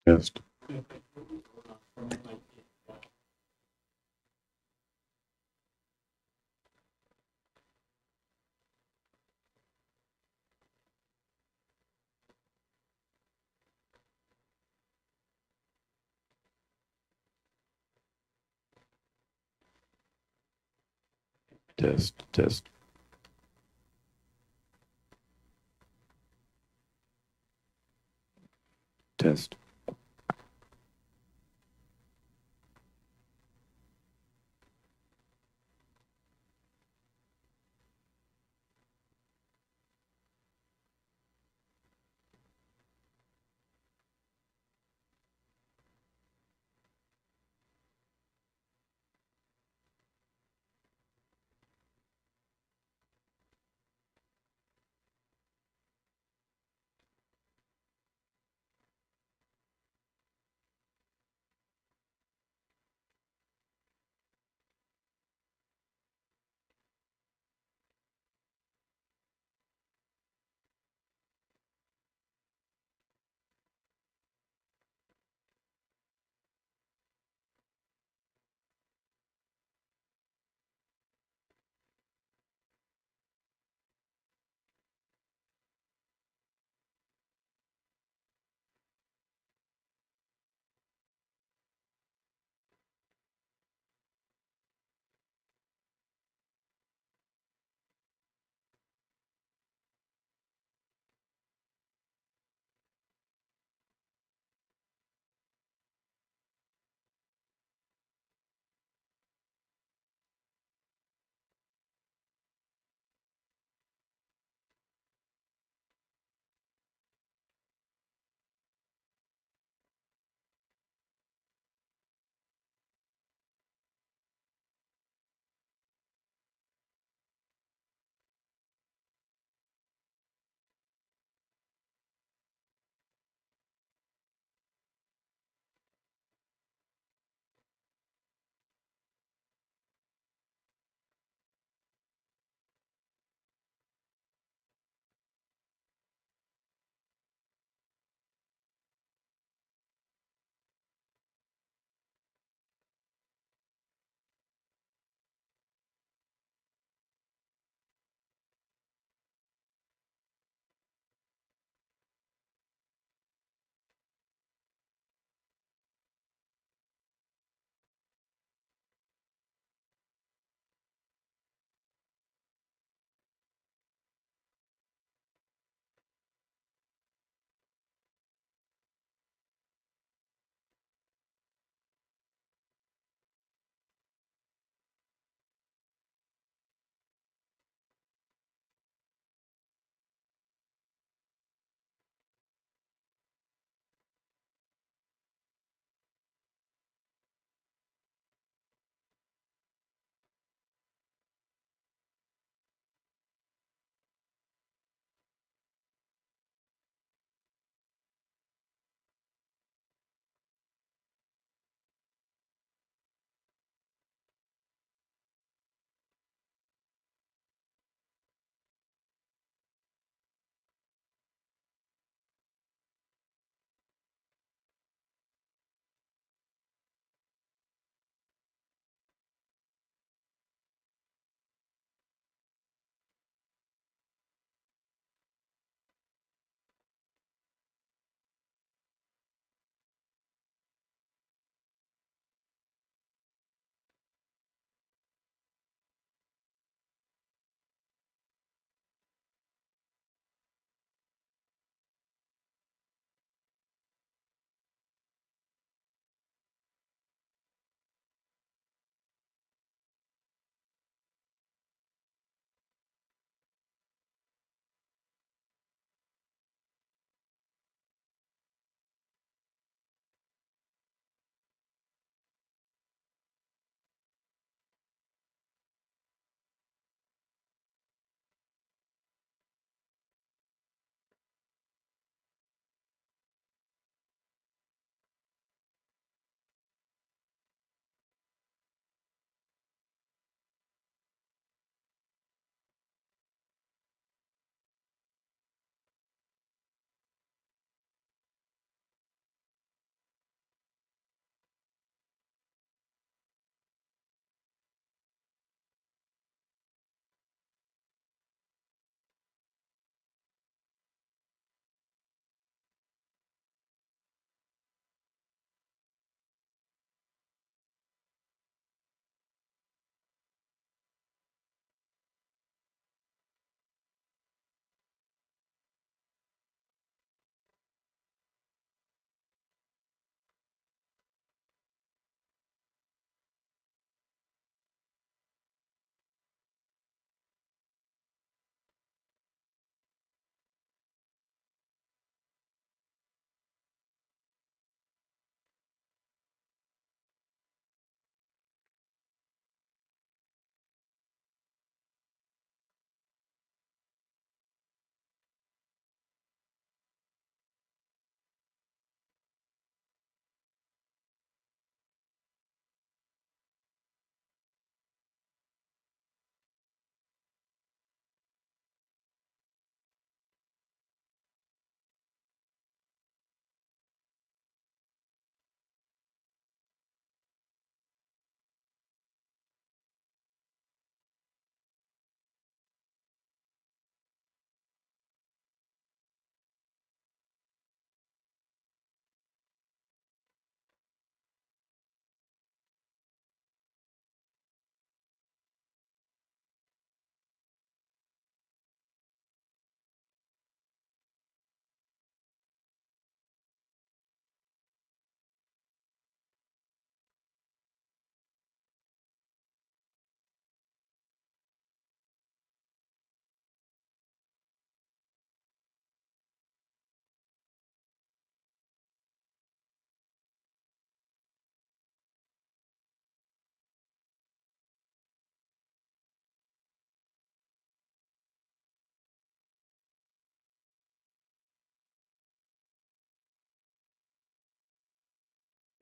Test, test. Test.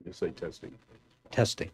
Just say testing. Testing.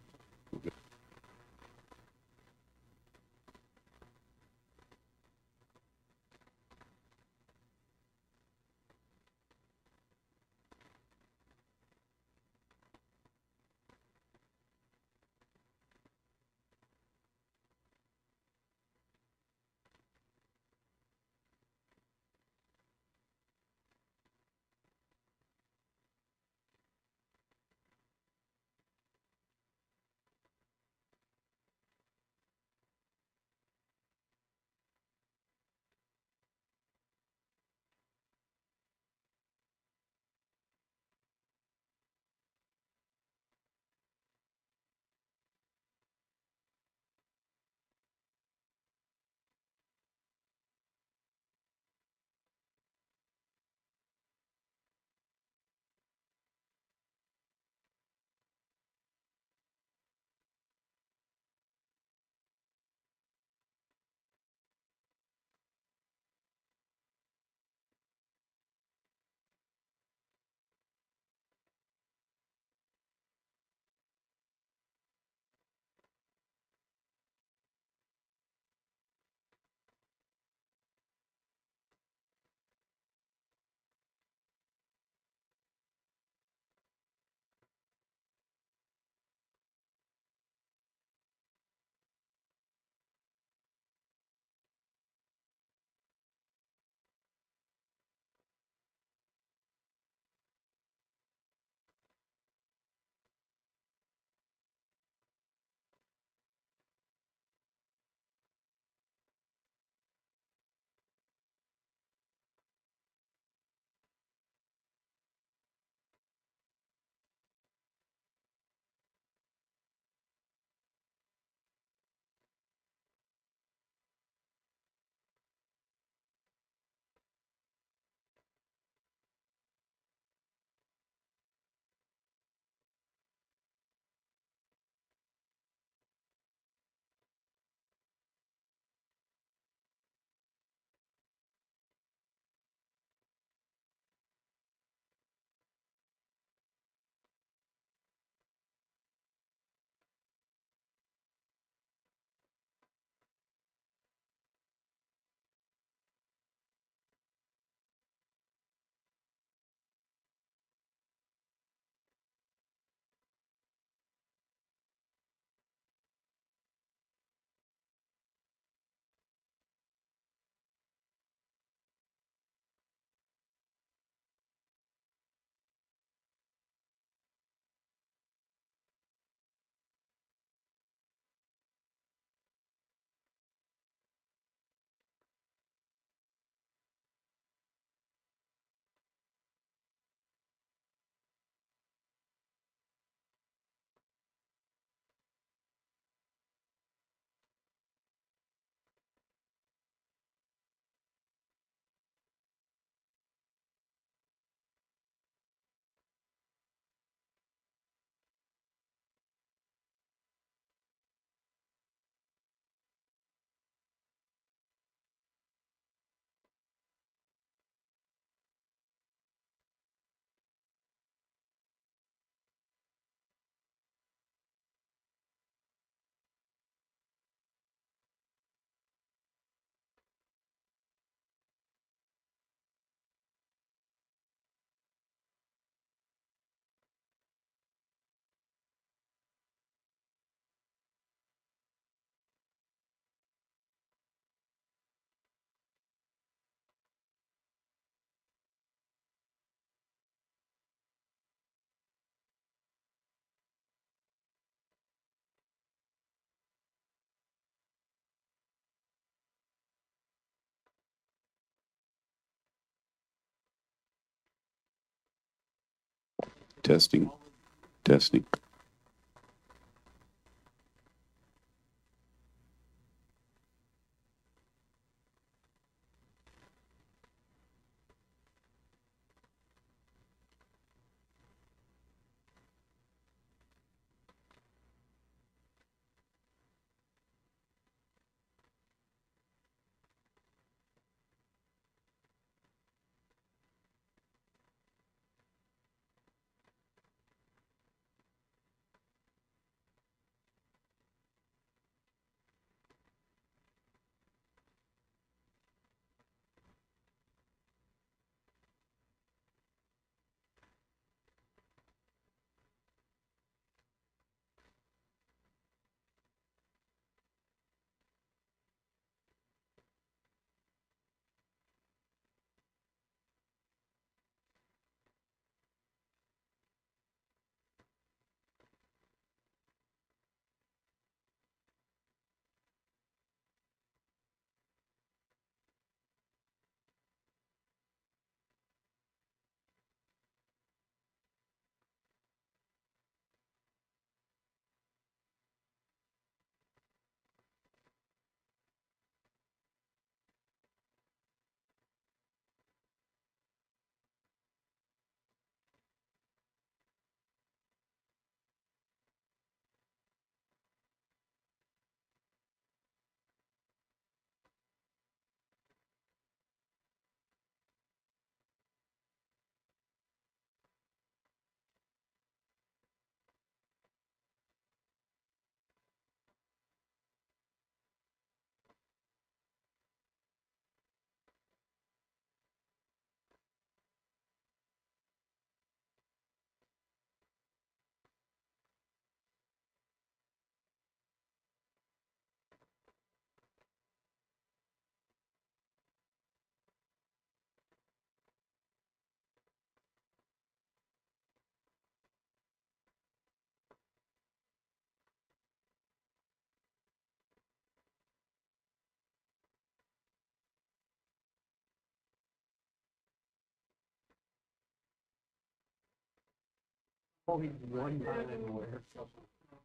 Testing. Testing.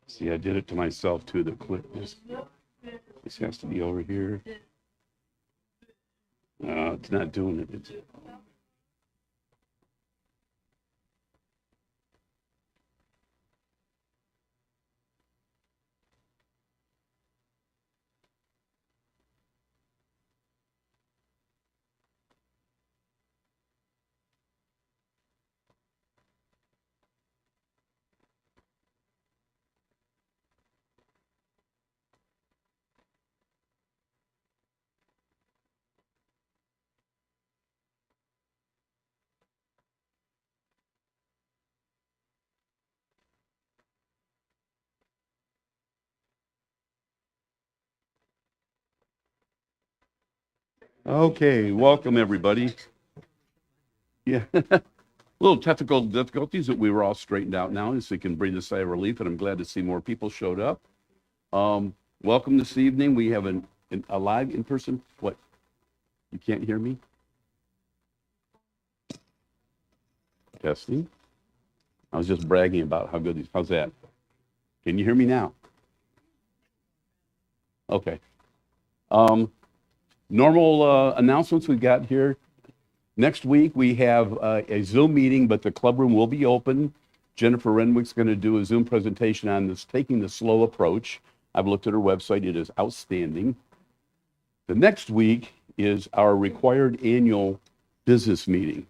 See, I did it to myself too. The clip this has to be over here. No, it's not doing it. It's, okay, welcome everybody. Yeah, little technical difficulties that we were all straightened out now, so we can breathe a sigh of relief. And I'm glad to see more people showed up. Welcome this evening. We have a live in person. What? You can't hear me? Testing. I was just bragging about how good these. How's that? Can you hear me now? Okay. Normal announcements we've got here. Next week we have a Zoom meeting, but the club room will be open. Jennifer Renwick's going to do a Zoom presentation on this, taking the slow approach. I've looked at her website. It is outstanding. The next week is our required annual business meeting.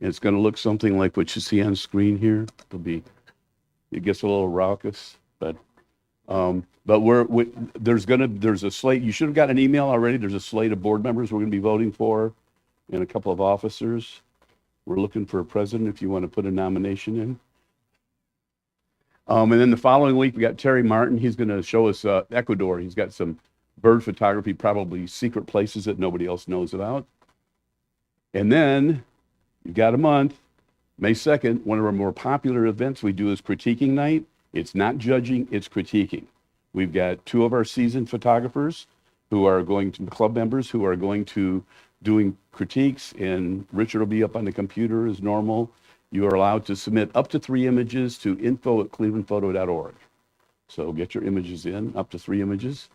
It's going to look something like what you see on screen here. It gets a little raucous, but there's a slate. You should have got an email already. There's a slate of board members we're going to be voting for, and a couple of officers. We're looking for a president if you want to put a nomination in. And then the following week we got Terry Martin. He's going to show us Ecuador. He's got some bird photography, probably secret places that nobody else knows about. And then you've got a month, May 2nd, one of our more popular events we do is critiquing night. It's not judging, it's critiquing. We've got two of our seasoned photographers who are going to, club members who are going to doing critiques, and Richard will be up on the computer as normal. You are allowed to submit up to 3 images to info@clevelandphoto.org. So get your images in, up to 3 images.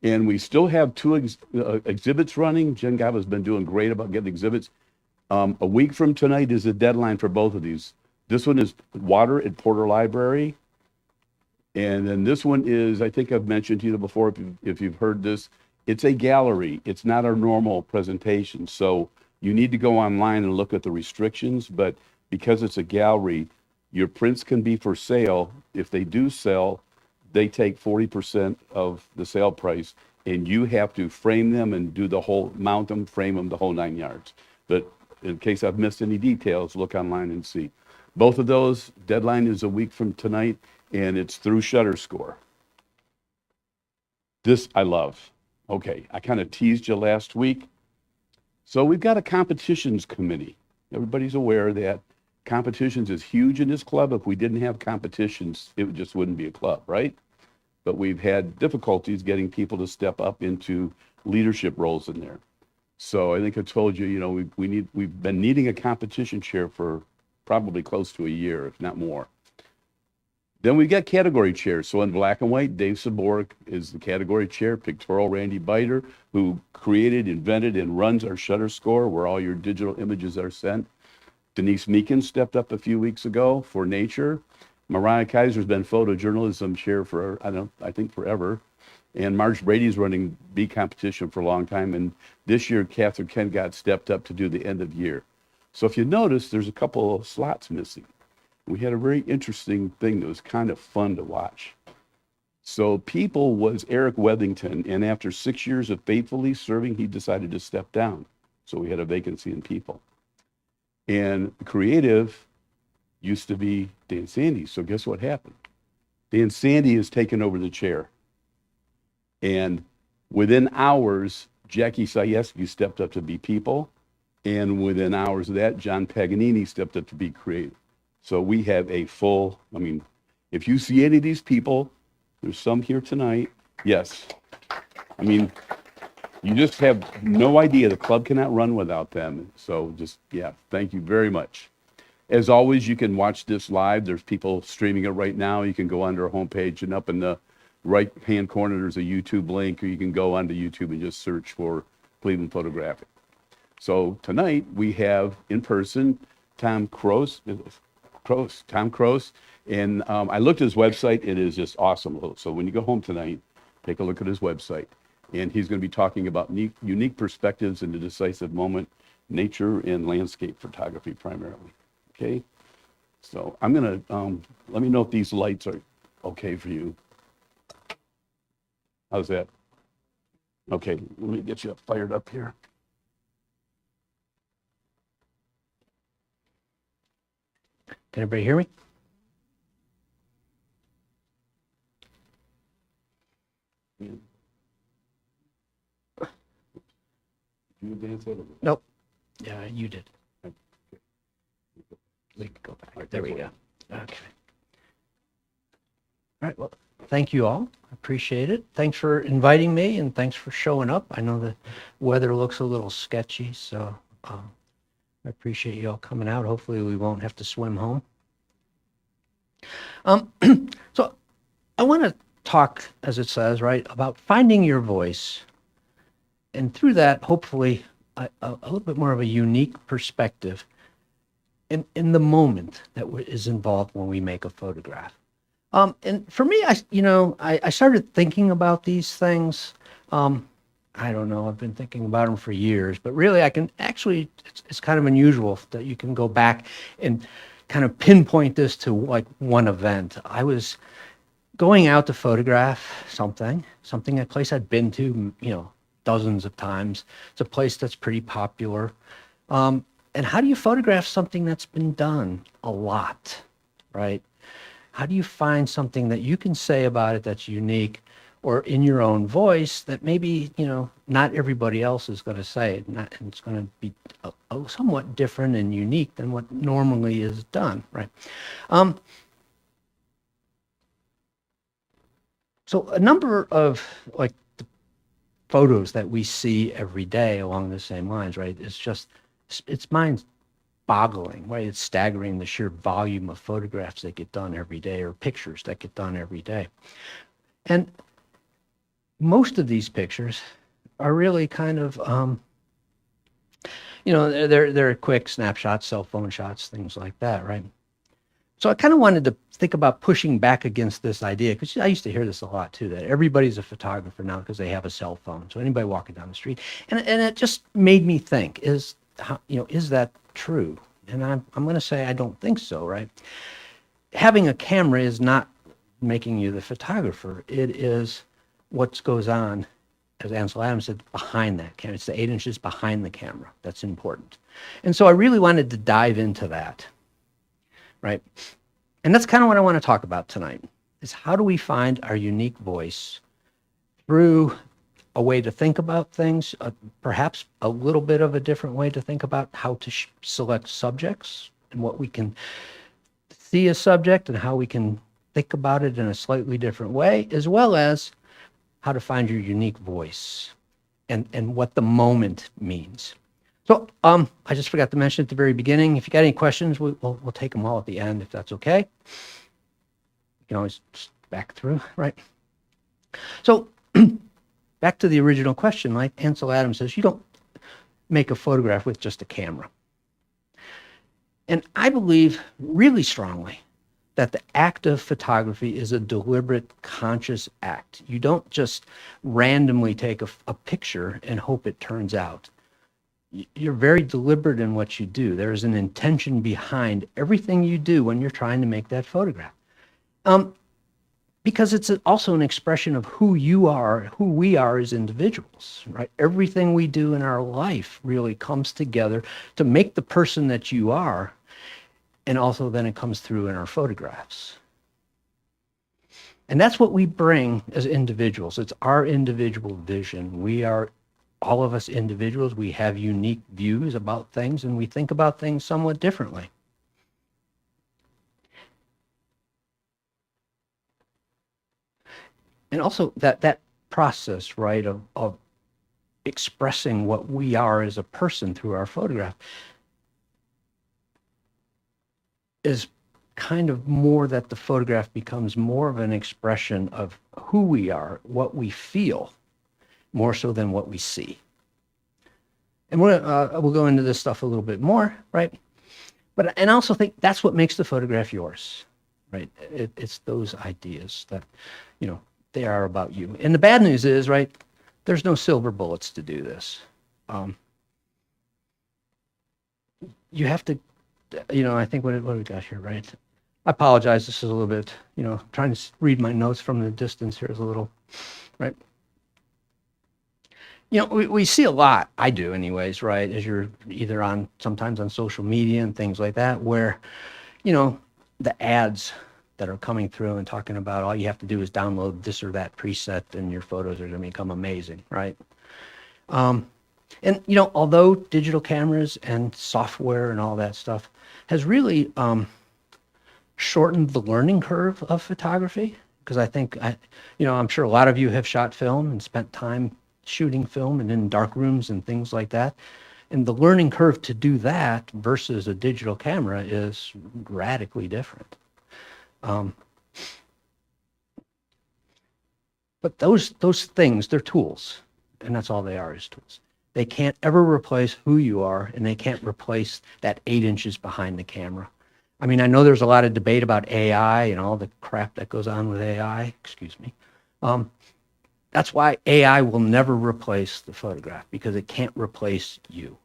And we still have 2 exhibits running. Jen Gava's been doing great about getting exhibits. A week from tonight is the deadline for both of these. This one is water at Porter Library. And then this one is, I think I've mentioned to you before, if you've heard this, it's a gallery. It's not our normal presentation. So you need to go online and look at the restrictions, but because it's a gallery, your prints can be for sale. If they do sell, they take 40% of the sale price, and you have to frame them and do the whole, mount them, frame them, the whole 9 yards. But in case I've missed any details, look online and see. Both of those, deadline is a week from tonight, and it's through Shutterscore. This I love. Okay, I kind of teased you last week. So we've got a competitions committee. Everybody's aware that competitions is huge in this club. If we didn't have competitions, it just wouldn't be a club, right? But we've had difficulties getting people to step up into leadership roles in there. So I think I told you, we've been needing a competition chair for probably close to a year, if not more. Then we got category chairs. So in black and white, Dave Saborik is the category chair. Pictorial, Randy Biter, who created, invented, and runs our Shutterscore, where all your digital images are sent. Denise Meekin stepped up a few weeks ago for nature. Mariah Kaiser's been photojournalism chair for, I think forever. And Marge Brady's running B competition for a long time. And this year, Catherine Kengott stepped up to do the end of year. So if you notice, there's a couple of slots missing. We had a very interesting thing that was kind of fun to watch. So people was Eric Wethington, and after 6 years of faithfully serving, he decided to step down. So we had a vacancy in people. And creative used to be Dan Sandy. So guess what happened? Dan Sandy has taken over the chair. And within hours, Jackie Sajewski stepped up to be people. And within hours of that, John Paganini stepped up to be creative. So we have a full, if you see any of these people, there's some here tonight. Yes. You just have no idea. The club cannot run without them. So just, yeah, thank you very much. As always, you can watch this live. There's people streaming it right now. You can go onto our homepage, and up in the right-hand corner, there's a YouTube link, or you can go onto YouTube and just search for Cleveland Photographic. So tonight we have in person Tom Croce, and I looked at his website. It is just awesome. So when you go home tonight, take a look at his website, and he's going to be talking about unique perspectives in the decisive moment, nature and landscape photography primarily. Okay, so I'm gonna let me know if these lights are okay for you. How's that? Okay, let me get you fired up here. Can everybody hear me? Yeah. You advance that? Nope. Yeah, you did. We can go back. All right, There we that's go. Okay. All right. Well, thank you all. I appreciate it. Thanks for inviting me, and thanks for showing up. I know the weather looks a little sketchy, so I appreciate you all coming out. Hopefully we won't have to swim home. So I want to talk, as it says, right, about finding your voice. And through that, hopefully, a little bit more of a unique perspective in the moment that is involved when we make a photograph. And for me, I started thinking about these things. I don't know, I've been thinking about them for years, but really I can actually, it's kind of unusual that you can go back and kind of pinpoint this to like one event. I was going out to photograph something, a place I'd been to, dozens of times. It's a place that's pretty popular. And how do you photograph something that's been done a lot, right? How do you find something that you can say about it that's unique or in your own voice that maybe, not everybody else is going to say, and it's going to be somewhat different and unique than what normally is done, right? So a number of like the photos that we see every day along the same lines, right? It's mind-boggling, right? It's staggering, the sheer volume of photographs that get done every day or pictures that get done every day. And most of these pictures are really kind of, they're quick snapshots, cell phone shots, things like that, right? So I kind of wanted to think about pushing back against this idea, because I used to hear this a lot too, that everybody's a photographer now because they have a cell phone. So anybody walking down the street, and it just made me think, is that true? And I'm going to say I don't think so, right? Having a camera is not making you the photographer. It is what goes on, as Ansel Adams said, behind that camera. It's the 8 inches behind the camera that's important. And so I really wanted to dive into that, right? And that's kind of what I want to talk about tonight, is how do we find our unique voice through a way to think about things, perhaps a little bit of a different way to think about how to select subjects and what we can see a subject and how we can think about it in a slightly different way, as well as how to find your unique voice and what the moment means. So I just forgot to mention at the very beginning, if you got any questions, we'll take them all at the end, if that's okay. You can always just back through, right? So back to the original question, like Ansel Adams says, you don't make a photograph with just a camera. And I believe really strongly that the act of photography is a deliberate, conscious act. You don't just randomly take a picture and hope it turns out. You're very deliberate in what you do. There is an intention behind everything you do when you're trying to make that photograph. Because it's also an expression of who you are, who we are as individuals, right? Everything we do in our life really comes together to make the person that you are, and also then it comes through in our photographs. And that's what we bring as individuals. It's our individual vision. We are, all of us individuals, we have unique views about things, and we think about things somewhat differently. And also that process, right, of expressing what we are as a person through our photograph. is kind of more that the photograph becomes more of an expression of who we are, what we feel, more so than what we see. And we'll go into this stuff a little bit more, right? And I also think that's what makes the photograph yours, right? It's those ideas that, they are about you. And the bad news is, right, there's no silver bullets to do this. You have to, I think what do we got here, right? I apologize. This is a little bit, trying to read my notes from the distance here is a little, right? We see a lot, I do anyways, right, as you're either sometimes on social media and things like that, where, the ads that are coming through and talking about all you have to do is download this or that preset and your photos are going to become amazing, right? And, although digital cameras and software and all that stuff has really shortened the learning curve of photography, because I think, I'm sure a lot of you have shot film and spent time shooting film and in dark rooms and things like that. And the learning curve to do that versus a digital camera is radically different. But those things, they're tools, and that's all they are, is tools. They can't ever replace who you are, and they can't replace that 8 inches behind the camera. I mean, I know there's a lot of debate about AI and all the crap that goes on with AI, excuse me. That's why AI will never replace the photograph, because it can't replace you.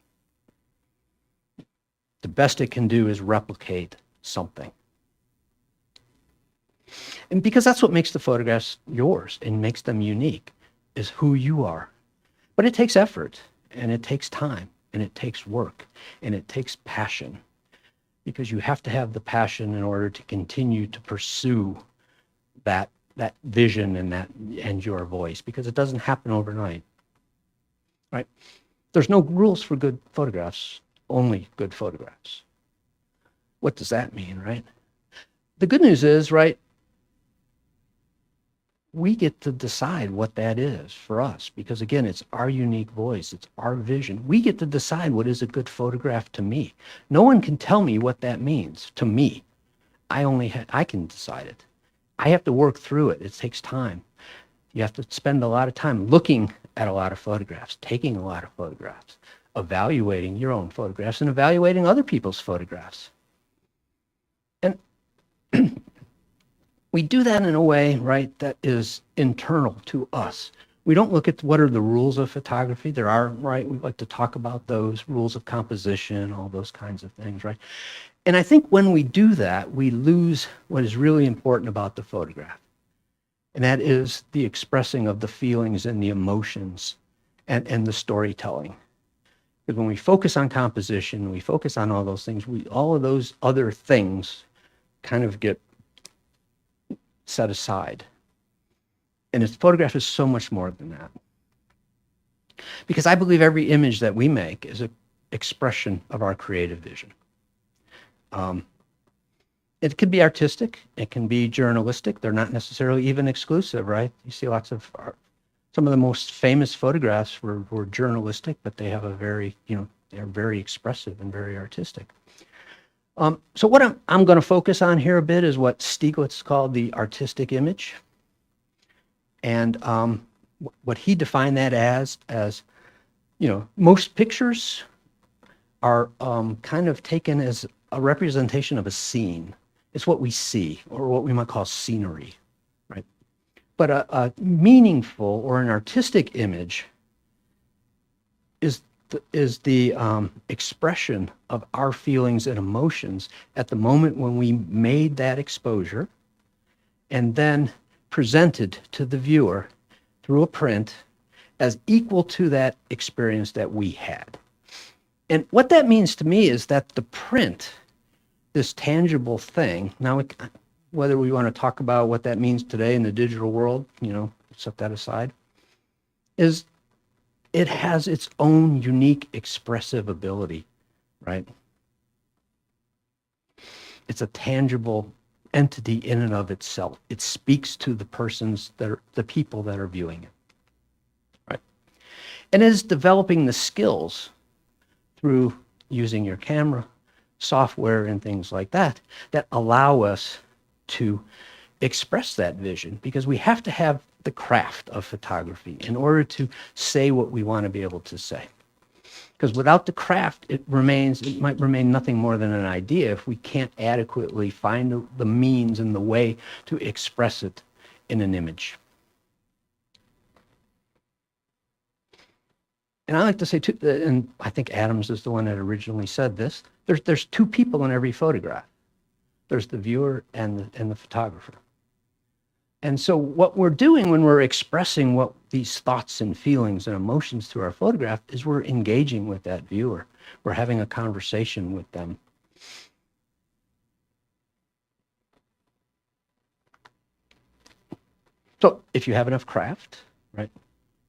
The best it can do is replicate something. And because that's what makes the photographs yours and makes them unique, is who you are. But it takes effort, and it takes time, and it takes work, and it takes passion, because you have to have the passion in order to continue to pursue that vision and your voice, because it doesn't happen overnight, right? There's no rules for good photographs, only good photographs. What does that mean, right? The good news is, right, we get to decide what that is for us, because again, it's our unique voice, it's our vision. We get to decide what is a good photograph to me. No one can tell me what that means to me. I can decide it. I have to work through it. It takes time. You have to spend a lot of time looking at a lot of photographs, taking a lot of photographs, evaluating your own photographs and evaluating other people's photographs. And we do that in a way, right, that is internal to us. We don't look at what are the rules of photography. There are, right, we like to talk about those rules of composition, all those kinds of things, right? And I think when we do that, we lose what is really important about the photograph. And that is the expressing of the feelings and the emotions and the storytelling. Because when we focus on composition, we focus on all those things, all of those other things kind of get set aside. And its photograph is so much more than that. Because I believe every image that we make is an expression of our creative vision. It can be artistic, it can be journalistic. They're not necessarily even exclusive, right? You see lots of some of the most famous photographs were journalistic, but they have a very, they're very expressive and very artistic. So what I'm going to focus on here a bit is what Stieglitz called the artistic image. And what he defined that as, most pictures are kind of taken as a representation of a scene. It's what we see, or what we might call scenery, right? But a meaningful or an artistic image is the expression of our feelings and emotions at the moment when we made that exposure, and then presented to the viewer through a print as equal to that experience that we had. And what that means to me is that the print, this tangible thing, now whether we want to talk about what that means today in the digital world, set that aside, is it has its own unique expressive ability, right? It's a tangible entity in and of itself. It speaks to the people that are viewing it, right? And it is developing the skills through using your camera, software and things like that that allow us to express that vision, because we have to have the craft of photography in order to say what we want to be able to say. Because without the craft, it might remain nothing more than an idea if we can't adequately find the means and the way to express it in an image. And I like to say too, and I think Adams is the one that originally said this, there's two people in every photograph. There's the viewer and the photographer. And so what we're doing when we're expressing what these thoughts and feelings and emotions through our photograph is we're engaging with that viewer. We're having a conversation with them. So if you have enough craft, right?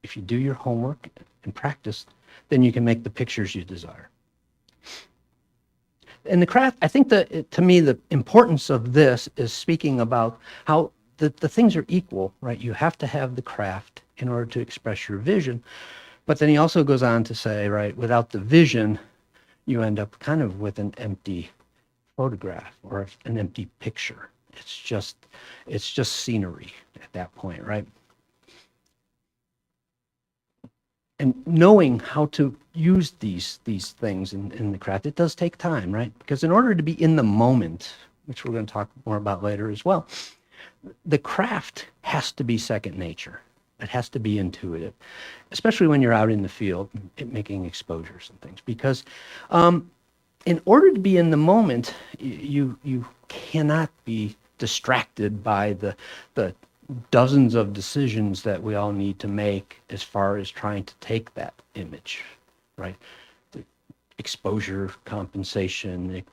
If you do your homework and practice, then you can make the pictures you desire. And the craft, I think that to me, the importance of this is speaking about how the things are equal, right? You have to have the craft in order to express your vision. But then he also goes on to say, right, without the vision, you end up kind of with an empty photograph or an empty picture. It's just scenery at that point, right? And knowing how to use these things in the craft, it does take time, right? Because in order to be in the moment, which we're going to talk more about later as well, the craft has to be second nature. It has to be intuitive, especially when you're out in the field making exposures and things. Because in order to be in the moment, you cannot be distracted by the dozens of decisions that we all need to make as far as trying to take that image, right? The exposure, compensation,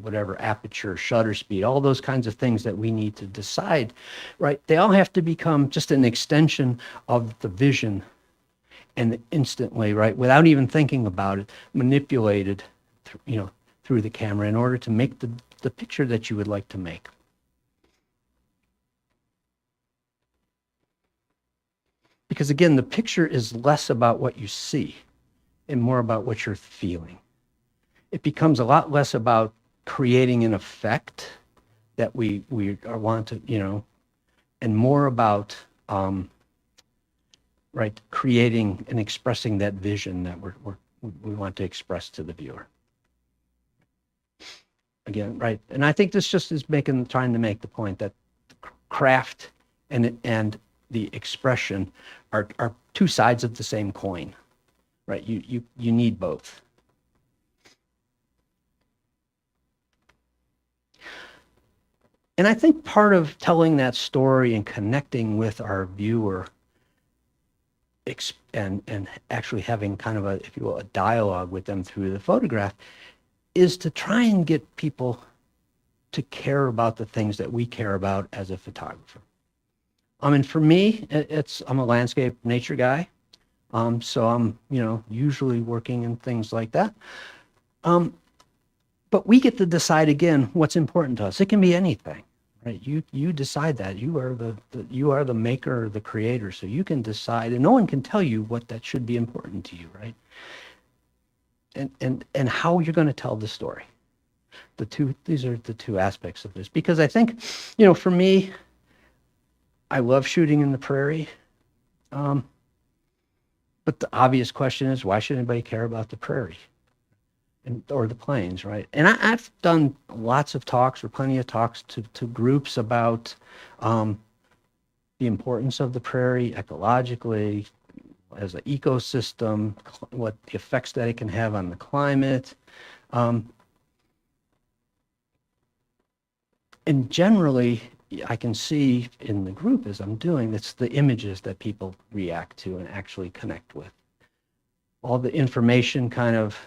whatever, aperture, shutter speed, all those kinds of things that we need to decide, right? They all have to become just an extension of the vision and instantly, right, without even thinking about it, manipulated, through the camera in order to make the picture that you would like to make. Because again, the picture is less about what you see and more about what you're feeling. It becomes a lot less about creating an effect that we want to, and more about right, creating and expressing that vision that we want to express to the viewer. Again, right, and I think this just is trying to make the point that craft and the expression are two sides of the same coin, right? You need both. And I think part of telling that story and connecting with our viewer and actually having kind of if you will, a dialogue with them through the photograph is to try and get people to care about the things that we care about as a photographer. And for me, I'm a landscape nature guy. So I'm, usually working in things like that. But we get to decide again what's important to us. It can be anything, right? You decide that. You are the maker or the creator, so you can decide, and no one can tell you what that should be important to you, right? And how you're going to tell the story. These are the two aspects of this, because I think, for me, I love shooting in the prairie. But the obvious question is, why should anybody care about the prairie or the plains, right? And I've done lots of talks, or plenty of talks to groups about the importance of the prairie ecologically, as an ecosystem, what the effects that it can have on the climate. And generally, I can see in the group as I'm doing, it's the images that people react to and actually connect with. All the information kind of,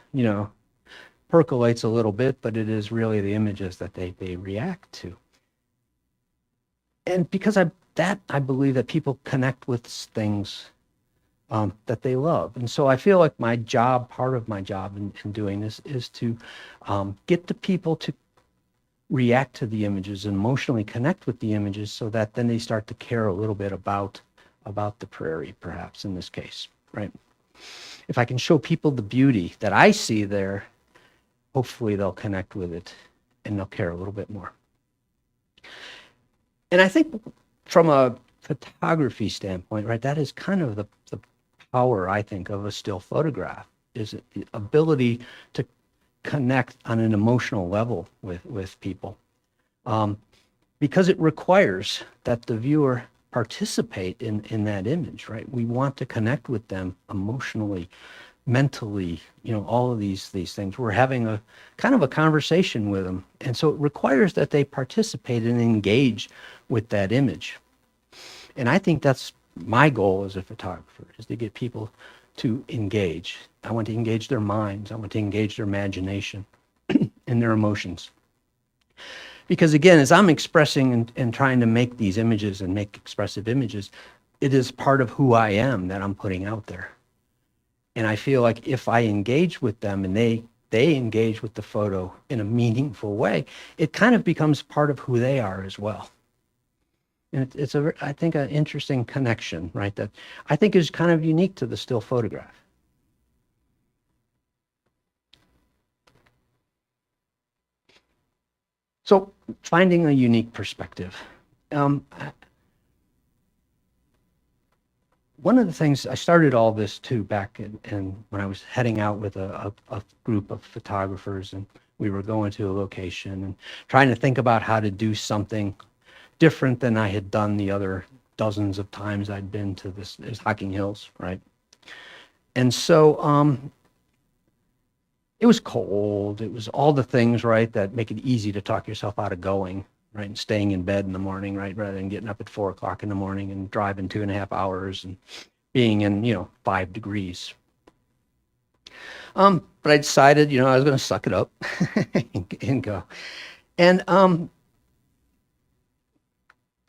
percolates a little bit, but it is really the images that they react to. And because I believe that people connect with things that they love. And so I feel like part of my job in doing this is to get the people to react to the images and emotionally connect with the images, so that then they start to care a little bit about the prairie, perhaps in this case, right? If I can show people the beauty that I see there, hopefully they'll connect with it and they'll care a little bit more. And I think from a photography standpoint, right, that is kind of the power, I think, of a still photograph, is the ability to connect on an emotional level with people. Because it requires that the viewer participate in that image, right? We want to connect with them emotionally, mentally, all of these things. We're having a kind of a conversation with them. And so it requires that they participate and engage with that image. And I think that's my goal as a photographer, is to get people to engage. I want to engage their minds. I want to engage their imagination and their emotions. Because again, as I'm expressing and trying to make these images and make expressive images, it is part of who I am that I'm putting out there. And I feel like if I engage with them and they engage with the photo in a meaningful way, it kind of becomes part of who they are as well. And it's I think, an interesting connection, right, that I think is kind of unique to the still photograph. So finding a unique perspective. One of the things, I started all this too back in when I was heading out with a group of photographers, and we were going to a location and trying to think about how to do something different than I had done the other dozens of times I'd been to this Hocking Hills, right? And so it was cold. It was all the things, right, that make it easy to talk yourself out of going, right, and staying in bed in the morning, right, rather than getting up at 4 o'clock in the morning and driving 2.5 hours and being in, 5 degrees. But I decided, I was going to suck it up and go. And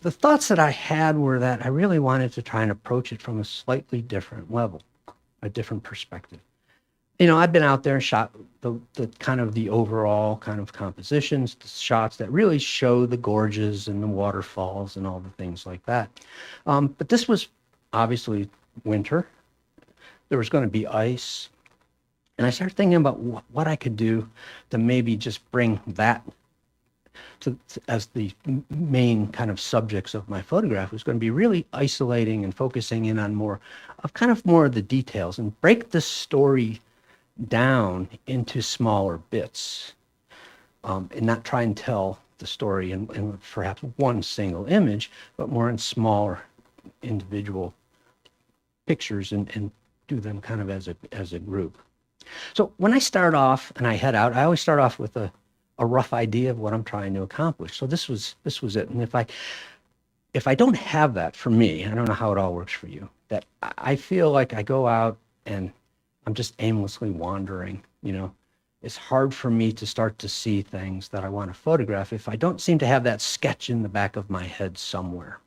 the thoughts that I had were that I really wanted to try and approach it from a slightly different level, a different perspective. I've been out there and shot the kind of the overall kind of compositions, the shots that really show the gorges and the waterfalls and all the things like that. But this was obviously winter. There was going to be ice. And I started thinking about what I could do to maybe just bring that as the main kind of subjects of my photograph. Was going to be really isolating and focusing in on more of the details and break the story down into smaller bits, and not try and tell the story in perhaps one single image, but more in smaller individual pictures and do them kind of as a group. So when I start off and I head out, I always start off with a rough idea of what I'm trying to accomplish. So this was it. And if I don't have that for me, I don't know how it all works for you, that I feel like I go out and I'm just aimlessly wandering, It's hard for me to start to see things that I want to photograph if I don't seem to have that sketch in the back of my head somewhere.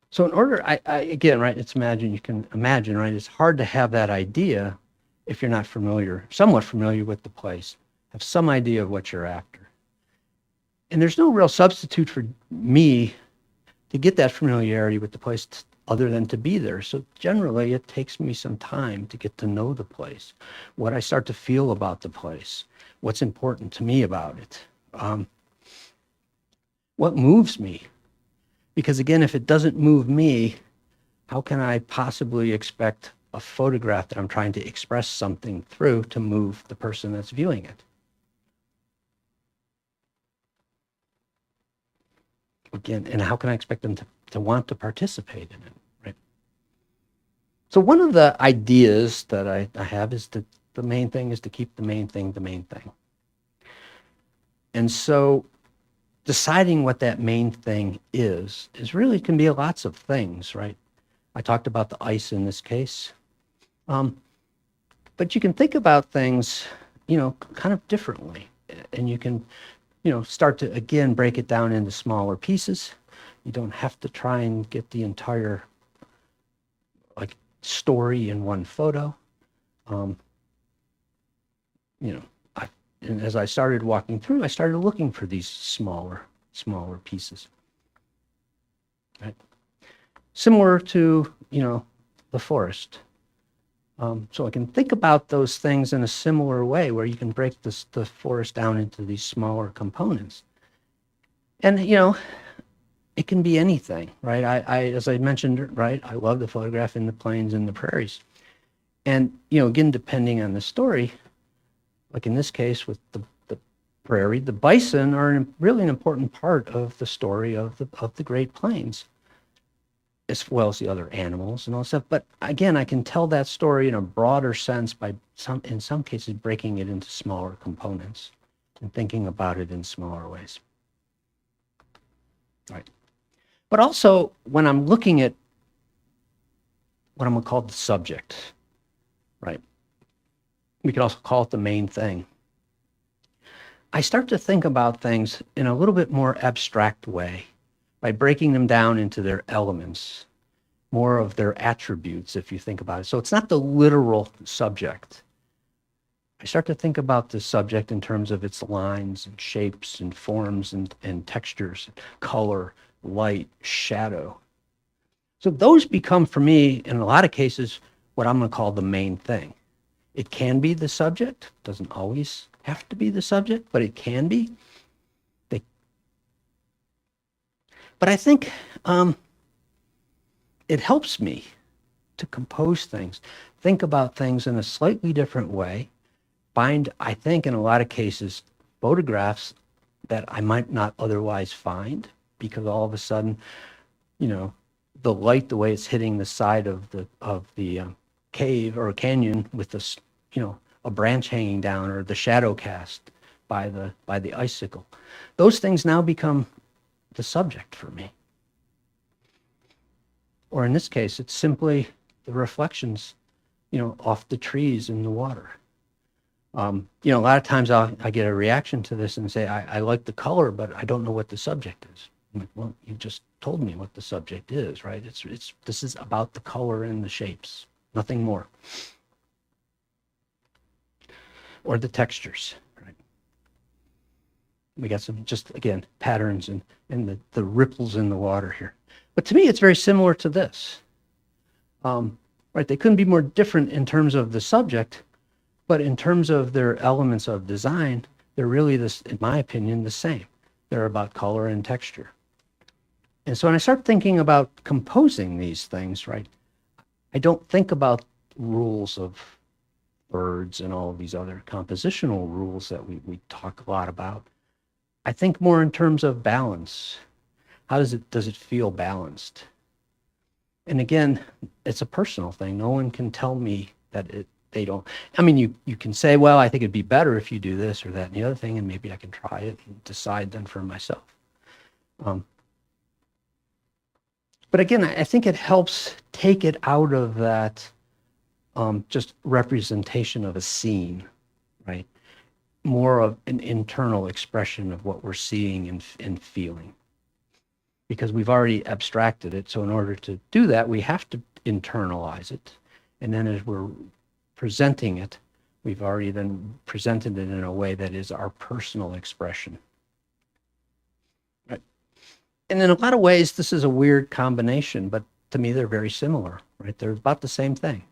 So in order, I again, right, you can imagine, right, it's hard to have that idea if you're not somewhat familiar with the place, have some idea of what you're after. And there's no real substitute for me to get that familiarity with the place other than to be there. So generally, it takes me some time to get to know the place, what I start to feel about the place, what's important to me about it, what moves me. Because again, if it doesn't move me, how can I possibly expect a photograph that I'm trying to express something through to move the person that's viewing it? Again, and how can I expect them to want to participate in it, right? So one of the ideas that I have is that the main thing is to keep the main thing the main thing. And so deciding what that main thing is really can be lots of things, right? I talked about the ice in this case. But you can think about things, kind of differently. And you can, start to, again, break it down into smaller pieces. You don't have to try and get the entire, story in one photo. And as I started walking through, I started looking for these smaller pieces. Right? Similar to, the forest. So I can think about those things in a similar way where you can break the forest down into these smaller components. And, it can be anything, right? As I mentioned, right, I love to photograph in the plains and the prairies. And, again, depending on the story, like in this case with the prairie, the bison are really an important part of the story of the Great Plains, as well as the other animals and all that stuff. But again, I can tell that story in a broader sense by in some cases, breaking it into smaller components and thinking about it in smaller ways. Right. But also, when I'm looking at what I'm going to call the subject, right? We could also call it the main thing. I start to think about things in a little bit more abstract way by breaking them down into their elements, more of their attributes, if you think about it. So it's not the literal subject. I start to think about the subject in terms of its lines and shapes and forms and textures, color, light, shadow. So those become, for me, in a lot of cases, what I'm going to call the main thing. It can be the subject, doesn't always have to be the subject, but it can be. But I think it helps me to compose things, think about things in a slightly different way, find, I think, in a lot of cases, photographs that I might not otherwise find, because all of a sudden, the light, the way it's hitting the side of the cave or a canyon with this, a branch hanging down, or the shadow cast by the icicle, those things now become the subject for me. Or in this case, it's simply the reflections, off the trees in the water. A lot of times I get a reaction to this and say, I like the color, but I don't know what the subject is. I'm like, well, you just told me what the subject is, right? This is about the color and the shapes, nothing more. Or the textures, right? We got some, just again, patterns and the ripples in the water here. But to me, it's very similar to this. Right? They couldn't be more different in terms of the subject, but in terms of their elements of design, they're really, in my opinion, the same. They're about color and texture. And so when I start thinking about composing these things, right, I don't think about rules of birds and all of these other compositional rules that we talk a lot about. I think more in terms of balance. How does it feel balanced? And again, it's a personal thing. No one can tell me that they don't. I mean, you can say, well, I think it'd be better if you do this or that and the other thing, and maybe I can try it and decide then for myself. But again, I think it helps take it out of that just representation of a scene, right? More of an internal expression of what we're seeing and feeling. Because we've already abstracted it. So in order to do that, we have to internalize it. And then as we're presenting it, we've already then presented it in a way that is our personal expression. Right? And in a lot of ways, this is a weird combination, but to me, they're very similar, right? They're about the same thing.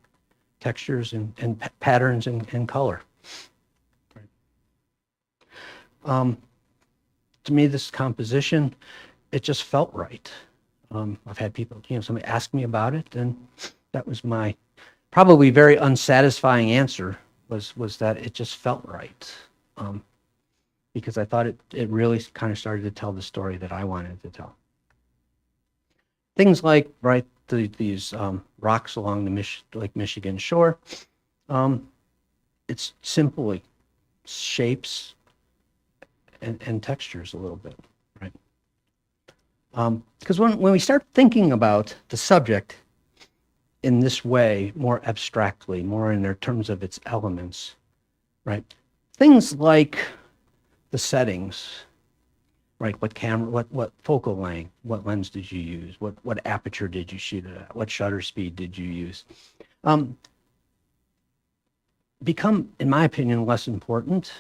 Textures and patterns and color. Right. To me, this composition, it just felt right. I've had people, somebody ask me about it, and that was my probably very unsatisfying answer was that it just felt right. Because I thought it really kind of started to tell the story that I wanted to tell. Things like, right, these rocks along the Lake Michigan shore, it's simply shapes and textures a little bit, right? Because when we start thinking about the subject in this way, more abstractly, more in their terms of its elements, right? Things like the settings, right? What camera, what focal length, what lens did you use? What aperture did you shoot it at? What shutter speed did you use? Become, in my opinion, less important.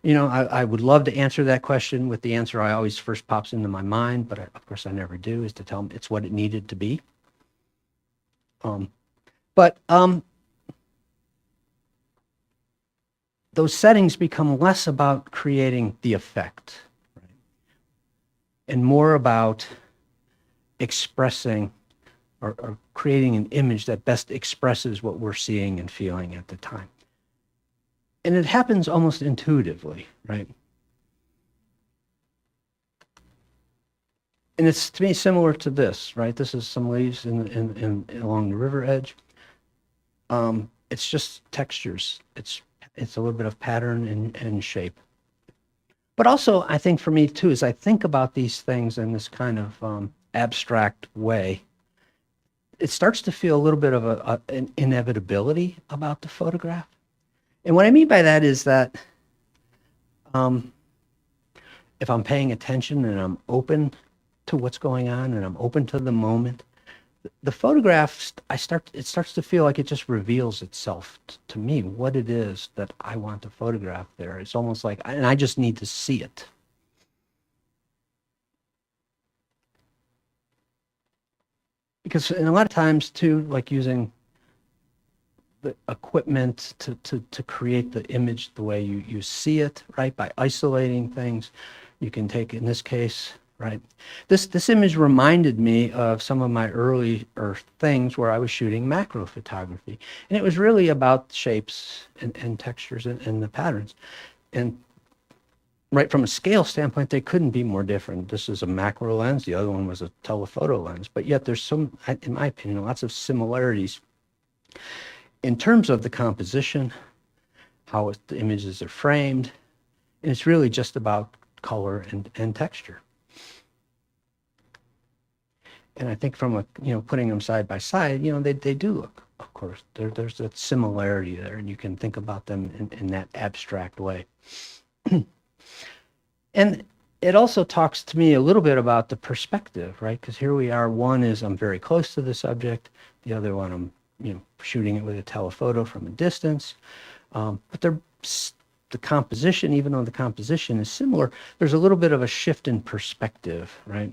I would love to answer that question with the answer I always first pops into my mind, but of course I never do, is to tell them it's what it needed to be. But those settings become less about creating the effect, right? And more about expressing or creating an image that best expresses what we're seeing and feeling at the time. And it happens almost intuitively, right? And it's, to me, similar to this, right? This is some leaves along the river edge. It's just textures. It's a little bit of pattern and shape. But also, I think for me too, as I think about these things in this kind of abstract way, it starts to feel a little bit of an inevitability about the photograph. And what I mean by that is that if I'm paying attention and I'm open to what's going on and I'm open to the moment, the photograph, it starts to feel like it just reveals itself to me, what it is that I want to photograph there. It's almost like, and I just need to see it. Because in a lot of times too, like using the equipment to create the image the way you see it, right? By isolating things, you can take, in this case, right? This image reminded me of some of my earlier things where I was shooting macro photography. And it was really about shapes and textures and the patterns. And right from a scale standpoint, they couldn't be more different. This is a macro lens. The other one was a telephoto lens. But yet there's some, in my opinion, lots of similarities in terms of the composition, how the images are framed. And it's really just about color and texture. And I think from putting them side by side, they do look, of course, there's that similarity there, and you can think about them in that abstract way. And it also talks to me a little bit about the perspective, right? Because here we are, one is I'm very close to the subject, the other one I'm shooting it with a telephoto from a distance. But the composition, even though the composition is similar, there's a little bit of a shift in perspective, right?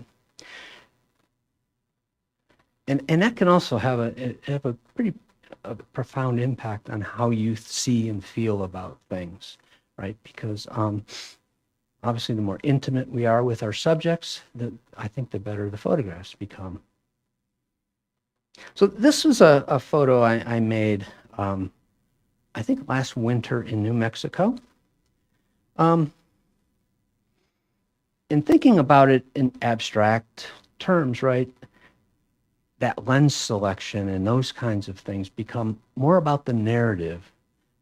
And that can also have a pretty profound impact on how you see and feel about things, right? Because obviously the more intimate we are with our subjects, I think the better the photographs become. So this was a photo I made, I think last winter in New Mexico. In thinking about it in abstract terms, right? That lens selection and those kinds of things become more about the narrative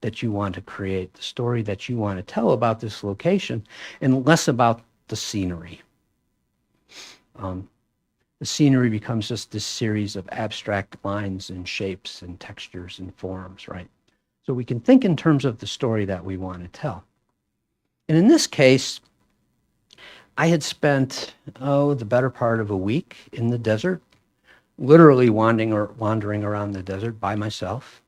that you want to create, the story that you want to tell about this location, and less about the scenery. The scenery becomes just this series of abstract lines and shapes and textures and forms, right? So we can think in terms of the story that we want to tell. And in this case, I had spent, the better part of a week in the desert, literally wandering around the desert by myself.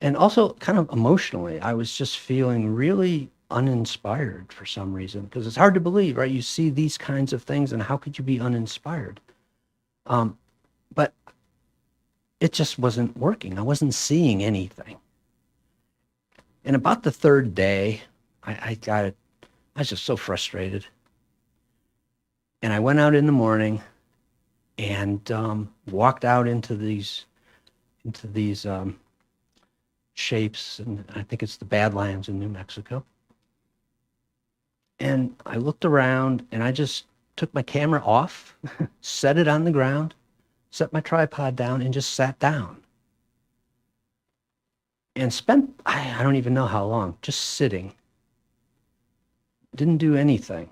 And also kind of emotionally, I was just feeling really uninspired for some reason, because it's hard to believe, right? You see these kinds of things and how could you be uninspired? But it just wasn't working. I wasn't seeing anything. And about the third day, I was just so frustrated. And I went out in the morning and walked out into these shapes, and I think it's the Badlands in New Mexico. And I looked around and I just took my camera off, set it on the ground, set my tripod down, and just sat down. And spent, I don't even know how long, just sitting. Didn't do anything.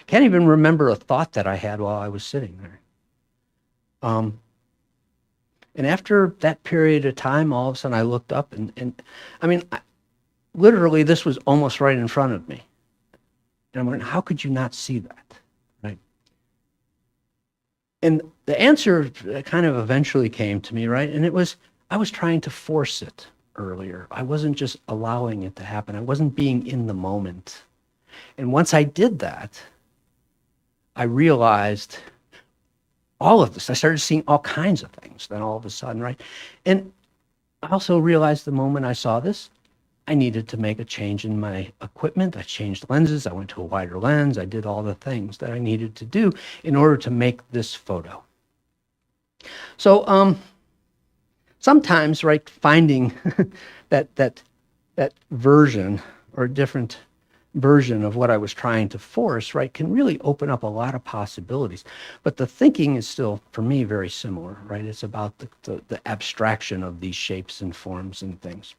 Can't even remember a thought that I had while I was sitting there. And after that period of time, all of a sudden I looked up and I mean, literally this was almost right in front of me. And I'm wondering, how could you not see that, right? And the answer kind of eventually came to me, right? And it was, I was trying to force it earlier. I wasn't just allowing it to happen. I wasn't being in the moment. And once I did that, I realized all of this. I started seeing all kinds of things then all of a sudden, right? And I also realized the moment I saw this, I needed to make a change in my equipment. I changed lenses. I went to a wider lens. I did all the things that I needed to do in order to make this photo. So sometimes, right, finding that version or a different version of what I was trying to force, right, can really open up a lot of possibilities. But the thinking is still, for me, very similar, right? It's about the abstraction of these shapes and forms and things.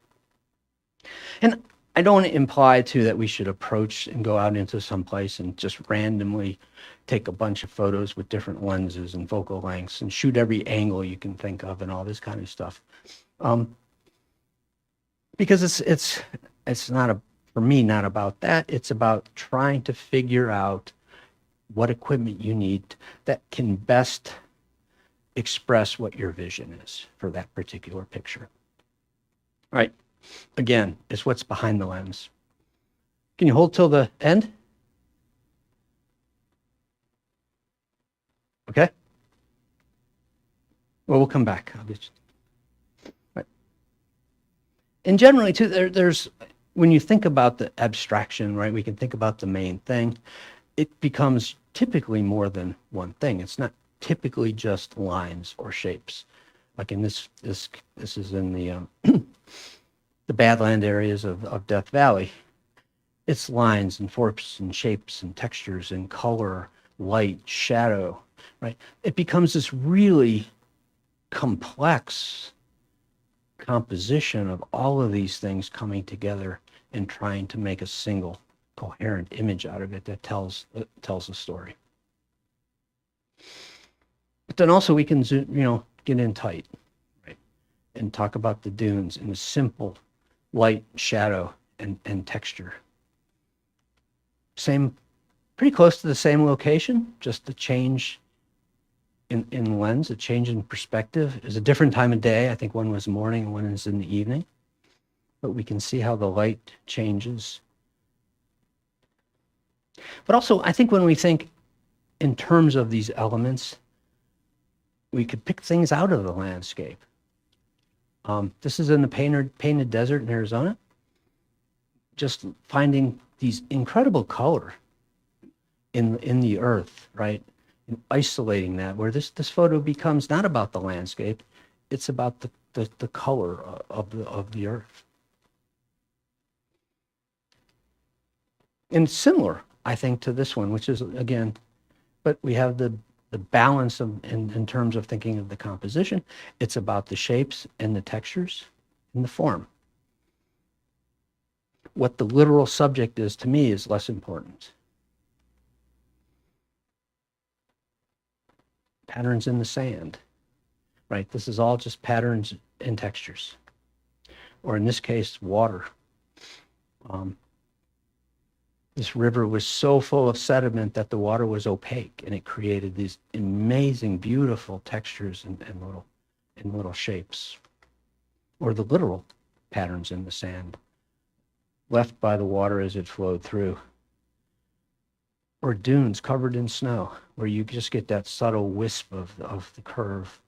And I don't want to imply, too, that we should approach and go out into some place and just randomly take a bunch of photos with different lenses and focal lengths and shoot every angle you can think of and all this kind of stuff. Because it's not for me, not about that. It's about trying to figure out what equipment you need that can best express what your vision is for that particular picture. All right. Again, it's what's behind the lens. Can you hold till the end? Okay. Well, we'll come back. I'll get you. Right. And generally, too, there's when you think about the abstraction, right? We can think about the main thing. It becomes typically more than one thing. It's not typically just lines or shapes. Like in this is in the the Badland areas of Death Valley. It's lines and forms and shapes and textures and color, light, shadow, right? It becomes this really complex composition of all of these things coming together and trying to make a single coherent image out of it that tells a story. But then also we can get in tight, right, and talk about the dunes and the simple light, shadow, and texture. Pretty close to the same location, just the change in lens, a change in perspective. Is a different time of day. I think one was morning and one is in the evening. But we can see how the light changes. But also, I think when we think in terms of these elements, we could pick things out of the landscape. This is in the Painted Desert in Arizona. Just finding these incredible color in the earth, right? And isolating that, where this photo becomes not about the landscape, it's about the color of the earth. And similar, I think, to this one, which is, again, but we have the balance in terms of thinking of the composition. It's about the shapes and the textures and the form. What the literal subject is, to me, is less important. Patterns in the sand, right? This is all just patterns and textures. Or in this case, water. This river was so full of sediment that the water was opaque, and it created these amazing, beautiful textures and little shapes. Or the literal patterns in the sand, left by the water as it flowed through. Or dunes covered in snow, where you just get that subtle wisp of the curve.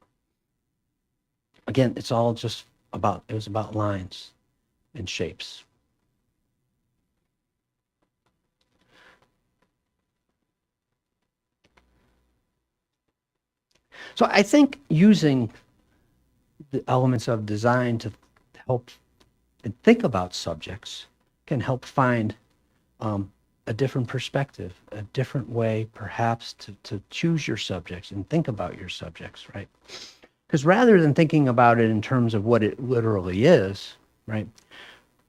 Again, it was about lines and shapes. So I think using the elements of design to help and think about subjects can help find a different perspective, a different way perhaps to choose your subjects and think about your subjects, right? Because rather than thinking about it in terms of what it literally is, right,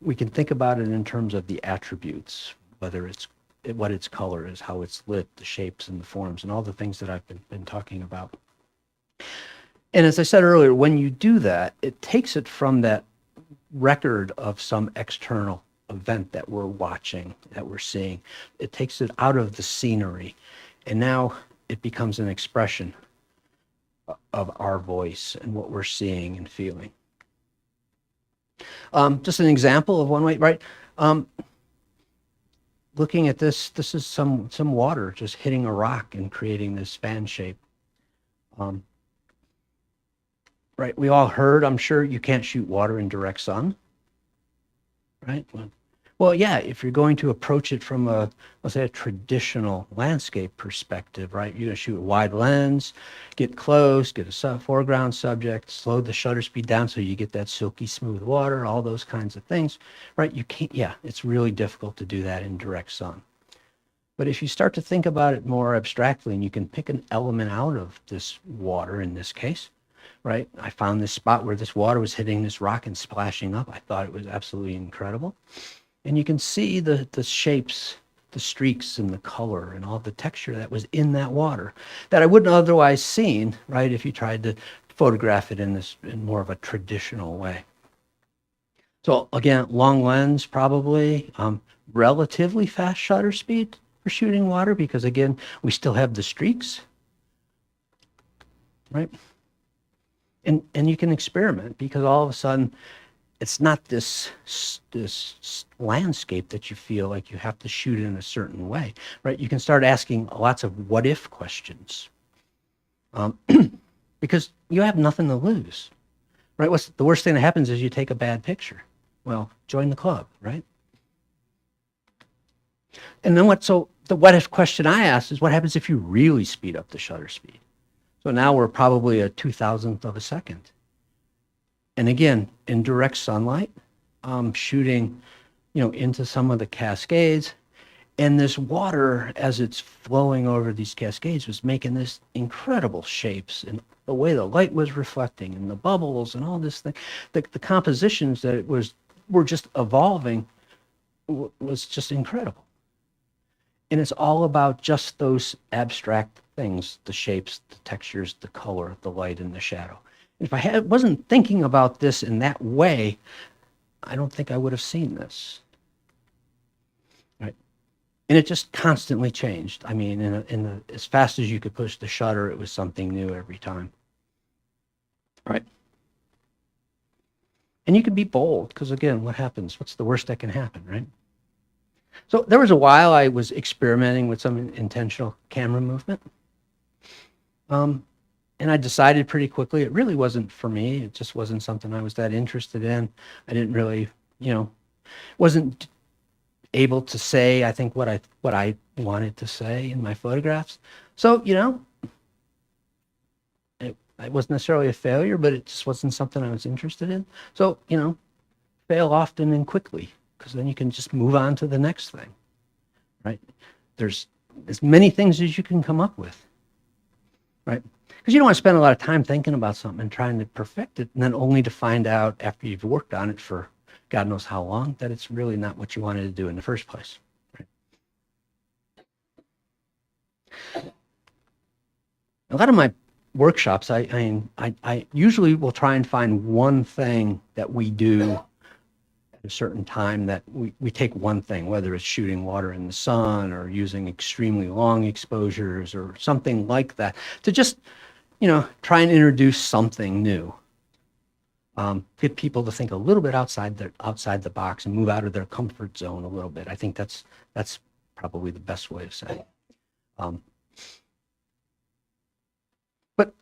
we can think about it in terms of the attributes, whether it's what its color is, how it's lit, the shapes and the forms, and all the things that I've been talking about. And as I said earlier, when you do that, it takes it from that record of some external event that we're watching, that we're seeing. It takes it out of the scenery, and now it becomes an expression of our voice and what we're seeing and feeling. Just an example of one way, right? Looking at this is some water just hitting a rock and creating this fan shape. Right, we all heard, I'm sure, you can't shoot water in direct sun. right? Well, yeah, if you're going to approach it from a, let's say, a traditional landscape perspective, right? You're going to shoot a wide lens, get close, get a foreground subject, slow the shutter speed down so you get that silky smooth water, all those kinds of things, right? You can't, yeah, it's really difficult to do that in direct sun. But if you start to think about it more abstractly and you can pick an element out of this water in this case, right? I found this spot where this water was hitting this rock and splashing up. I thought it was absolutely incredible. And you can see the shapes, the streaks and the color and all the texture that was in that water that I wouldn't otherwise seen, right, if you tried to photograph it in more of a traditional way. So again, long lens probably, relatively fast shutter speed for shooting water because again, we still have the streaks, right? And you can experiment because all of a sudden it's not this landscape that you feel like you have to shoot in a certain way, right? You can start asking lots of what if questions because you have nothing to lose, right? What's the worst thing that happens is you take a bad picture. Well, join the club, right? And then so the what if question I asked is what happens if you really speed up the shutter speed? So now we're probably a 2,000th of a second. And again, in direct sunlight, shooting, into some of the cascades, and this water, as it's flowing over these cascades, was making this incredible shapes, and the way the light was reflecting, and the bubbles, and all this thing, the compositions that were just evolving was just incredible. And it's all about just those abstract things, the shapes, the textures, the color, the light, and the shadow. If I wasn't thinking about this in that way, I don't think I would have seen this. Right? And it just constantly changed. I mean, as fast as you could push the shutter, it was something new every time. Right? And you can be bold, because again, what happens? What's the worst that can happen, right? So there was a while I was experimenting with some intentional camera movement. And I decided pretty quickly it really wasn't for me. It just wasn't something I was that interested in. I didn't really, wasn't able to say, I think, what I wanted to say in my photographs. So, it wasn't necessarily a failure, but it just wasn't something I was interested in. So, fail often and quickly, because then you can just move on to the next thing, right? There's as many things as you can come up with, right? Because you don't want to spend a lot of time thinking about something and trying to perfect it, and then only to find out after you've worked on it for God knows how long that it's really not what you wanted to do in the first place. Right? A lot of my workshops, I usually will try and find one thing that we do at a certain time that we take one thing, whether it's shooting water in the sun or using extremely long exposures or something like that, to just try and introduce something new. Get people to think a little bit outside the box and move out of their comfort zone a little bit. I think that's probably the best way to say it. But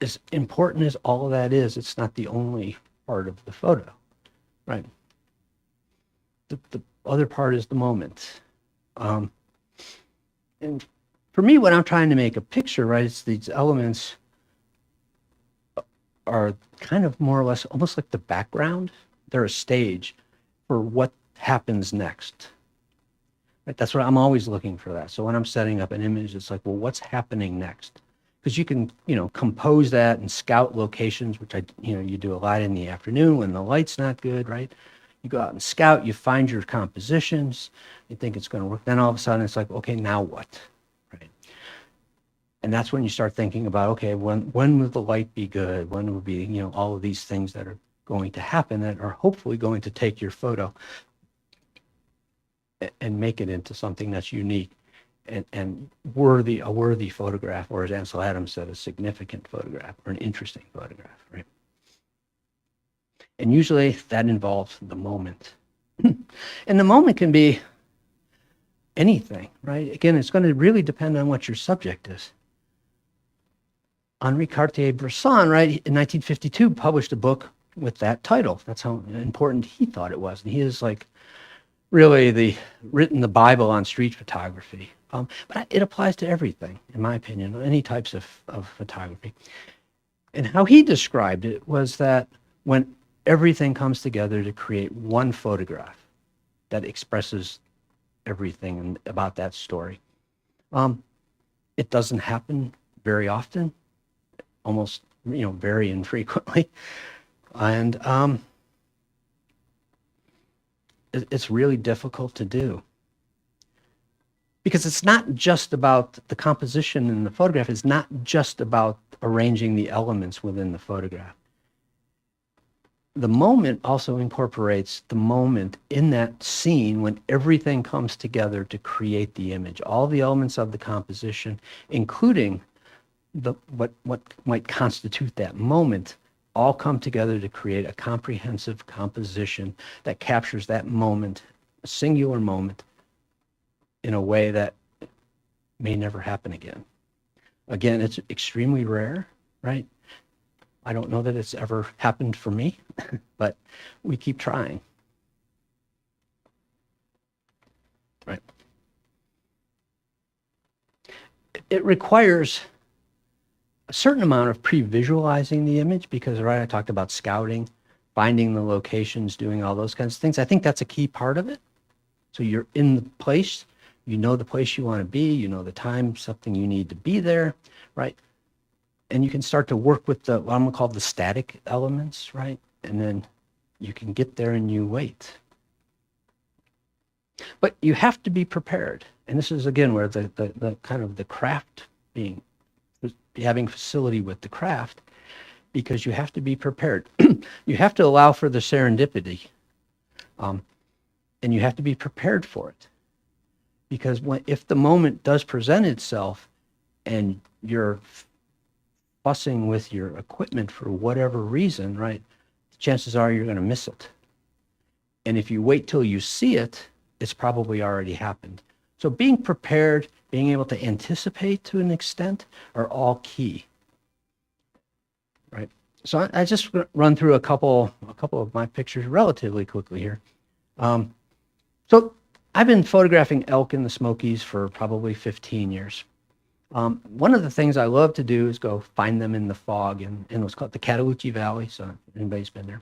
as important as all of that is, it's not the only part of the photo, right? The other part is the moment. And for me, when I'm trying to make a picture, right, it's these elements are kind of more or less almost like the background. They're a stage for what happens next. Right? That's what I'm always looking for that. So when I'm setting up an image, it's like, well, what's happening next? Because you can, compose that and scout locations, which you do a lot in the afternoon when the light's not good, right? You go out and scout, you find your compositions, you think it's going to work. Then all of a sudden it's like, okay, now what? And that's when you start thinking about, okay, when will the light be good? When will be, all of these things that are going to happen that are hopefully going to take your photo and make it into something that's unique and a worthy photograph, or as Ansel Adams said, a significant photograph or an interesting photograph, right? And usually that involves the moment. And the moment can be anything, right? Again, it's going to really depend on what your subject is. Henri Cartier-Bresson, right, in 1952 published a book with that title. That's how important he thought it was. And he is like really written the Bible on street photography. But it applies to everything, in my opinion, any types of photography. And how he described it was that when everything comes together to create one photograph that expresses everything about that story. It doesn't happen very often, almost, very infrequently. And it's really difficult to do. Because it's not just about the composition in the photograph. It's not just about arranging the elements within the photograph. The moment also incorporates the moment in that scene when everything comes together to create the image. All the elements of the composition, including what might constitute that moment, all come together to create a comprehensive composition that captures that moment, a singular moment, in a way that may never happen again. Again, it's extremely rare, right? I don't know that it's ever happened for me, but we keep trying. Right. It requires a certain amount of pre-visualizing the image because, right, I talked about scouting, finding the locations, doing all those kinds of things. I think that's a key part of it. So you're in the place, you know the place you want to be, you know the time, something you need to be there, right? And you can start to work with what I'm going to call the static elements, right? And then you can get there and you wait. But you have to be prepared. And this is, again, where the kind of the craft having facility with the craft, because you have to be prepared. You have to allow for the serendipity. And you have to be prepared for it. Because if the moment does present itself and you're fussing with your equipment for whatever reason, right, chances are you're going to miss it. And if you wait till you see it, it's probably already happened. So being prepared, being able to anticipate to an extent are all key, right? So I just run through a couple of my pictures relatively quickly here. So I've been photographing elk in the Smokies for probably 15 years. One of the things I love to do is go find them in the fog in what's called the Cataloochee Valley. So if anybody's been there.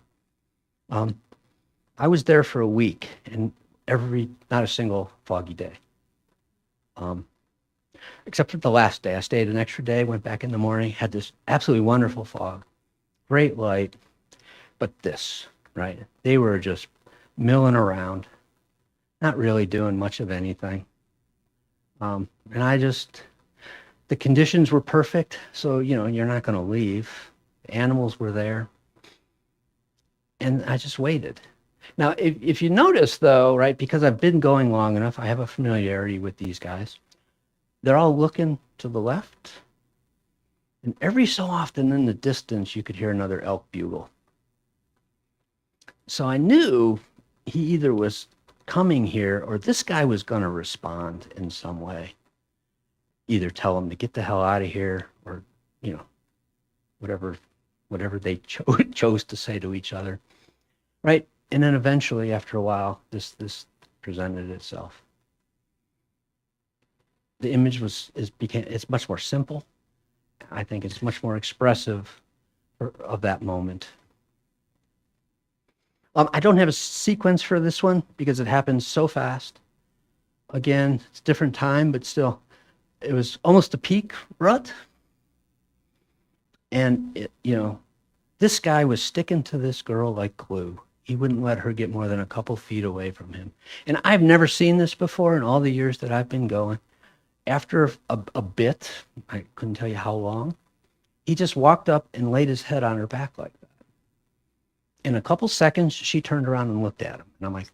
I was there for a week and not a single foggy day. Except for the last day. I stayed an extra day, went back in the morning, had this absolutely wonderful fog, great light, but this, right? They were just milling around, not really doing much of anything. And the conditions were perfect, so, you're not going to leave. The animals were there. And I just waited. Now, if you notice, though, right, because I've been going long enough, I have a familiarity with these guys. They're all looking to the left. And every so often in the distance, you could hear another elk bugle. So I knew he either was coming here or this guy was going to respond in some way. Either tell him to get the hell out of here or, whatever they chose to say to each other, right? And then eventually, after a while, this presented itself. The image it's much more simple. I think it's much more expressive of that moment. I don't have a sequence for this one because it happened so fast. Again, it's a different time, but still, it was almost a peak rut. And, this guy was sticking to this girl like glue. He wouldn't let her get more than a couple feet away from him. And I've never seen this before in all the years that I've been going. After a bit, I couldn't tell you how long, he just walked up and laid his head on her back like that. In a couple seconds, she turned around and looked at him. And I'm like,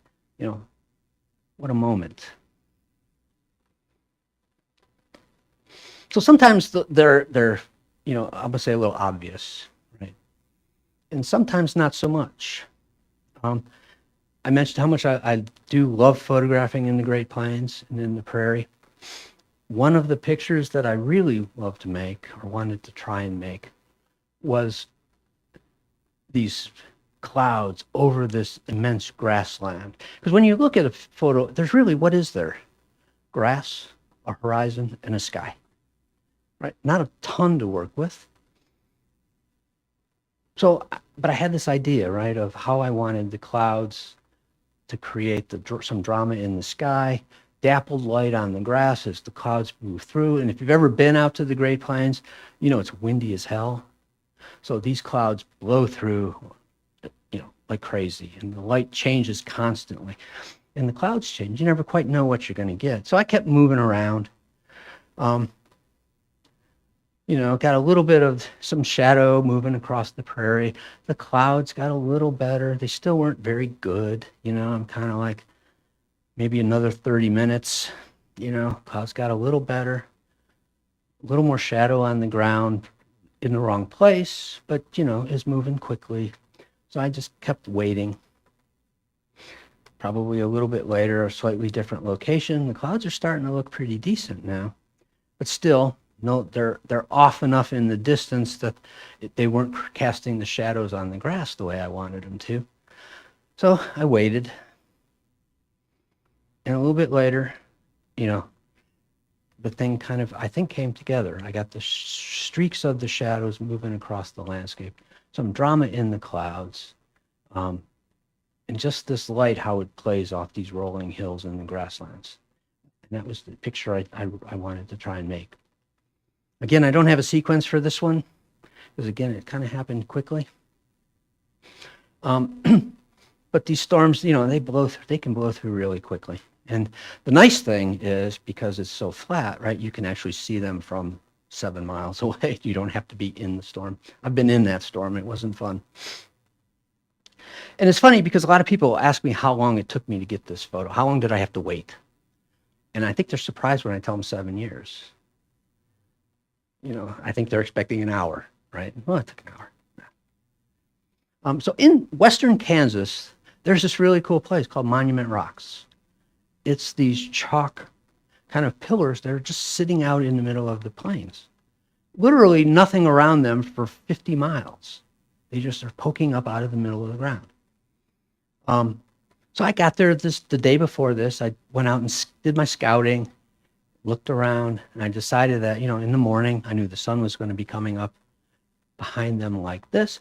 what a moment. So sometimes they're I'm going to say a little obvious, right? And sometimes not so much. I mentioned how much I do love photographing in the Great Plains and in the prairie. One of the pictures that I really love to make or wanted to try and make was these clouds over this immense grassland. Because when you look at a photo, there's really, what is there? Grass, a horizon, and a sky, right? Not a ton to work with. So, but I had this idea, right, of how I wanted the clouds to create some drama in the sky, dappled light on the grass as the clouds move through. And if you've ever been out to the Great Plains, you know it's windy as hell. So these clouds blow through, like crazy, and the light changes constantly. And the clouds change. You never quite know what you're going to get. So I kept moving around. Got a little bit of some shadow moving across the prairie. The clouds got a little better. They still weren't very good. I'm kind of like, maybe another 30 minutes, clouds got a little better, a little more shadow on the ground in the wrong place, but, is moving quickly. So I just kept waiting. Probably a little bit later, a slightly different location. The clouds are starting to look pretty decent now, but still, no, they're off enough in the distance that they weren't casting the shadows on the grass the way I wanted them to. So I waited. And a little bit later, the thing kind of, I think, came together. I got the streaks of the shadows moving across the landscape, some drama in the clouds, and just this light, how it plays off these rolling hills and the grasslands. And that was the picture I wanted to try and make. Again, I don't have a sequence for this one, because again, it kind of happened quickly. But these storms, they can blow through really quickly. And the nice thing is, because it's so flat, right, you can actually see them from 7 miles away. You don't have to be in the storm. I've been in that storm. It wasn't fun. And it's funny because a lot of people ask me how long it took me to get this photo. How long did I have to wait? And I think they're surprised when I tell them 7 years. I think they're expecting an hour, right? Well, it took an hour. So in western Kansas, there's this really cool place called Monument Rocks. It's these chalk kind of pillars that are just sitting out in the middle of the plains. Literally nothing around them for 50 miles. They just are poking up out of the middle of the ground. So I got there the day before this. I went out and did my scouting, looked around, and I decided that, in the morning, I knew the sun was going to be coming up behind them like this.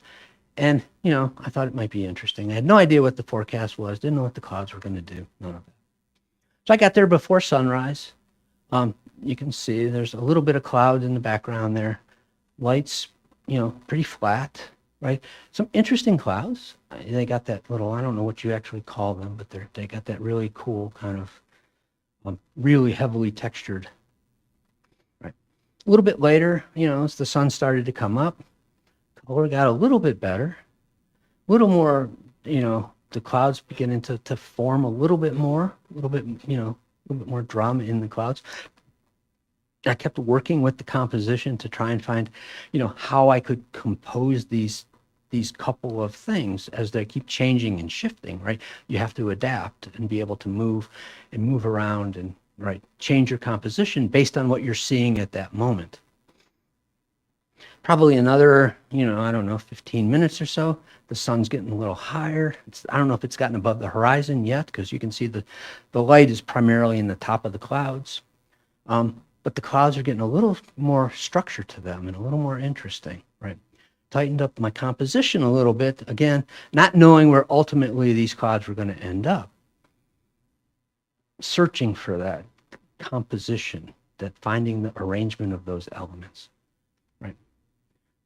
And, I thought it might be interesting. I had no idea what the forecast was, didn't know what the clouds were going to do, none of that. So I got there before sunrise. You can see there's a little bit of cloud in the background there. Lights, pretty flat, right? Some interesting clouds. They got that little, I don't know what you actually call them, but they got that really cool kind of really heavily textured, right? A little bit later, as the sun started to come up, color got a little bit better, a little more, the clouds beginning to form a little bit more, a little bit more drama in the clouds. I kept working with the composition to try and find, how I could compose these couple of things as they keep changing and shifting, right? You have to adapt and be able to move around and, right, change your composition based on what you're seeing at that moment. Probably another, I don't know, 15 minutes or so. The sun's getting a little higher. I don't know if it's gotten above the horizon yet, because you can see the light is primarily in the top of the clouds. But the clouds are getting a little more structure to them and a little more interesting, right? Tightened up my composition a little bit, again, not knowing where ultimately these clouds were going to end up. Searching for that composition, finding the arrangement of those elements.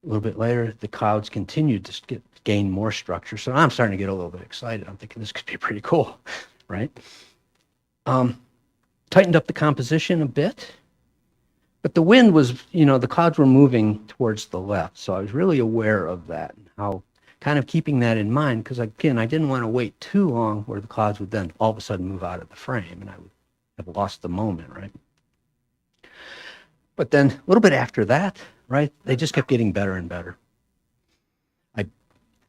A little bit later, the clouds continued to gain more structure. So I'm starting to get a little bit excited. I'm thinking this could be pretty cool, right? Tightened up the composition a bit. But the wind was, the clouds were moving towards the left. So I was really aware of that, and how kind of keeping that in mind, because again, I didn't want to wait too long where the clouds would then all of a sudden move out of the frame and I would have lost the moment, right? But then a little bit after that, right, they just kept getting better and better.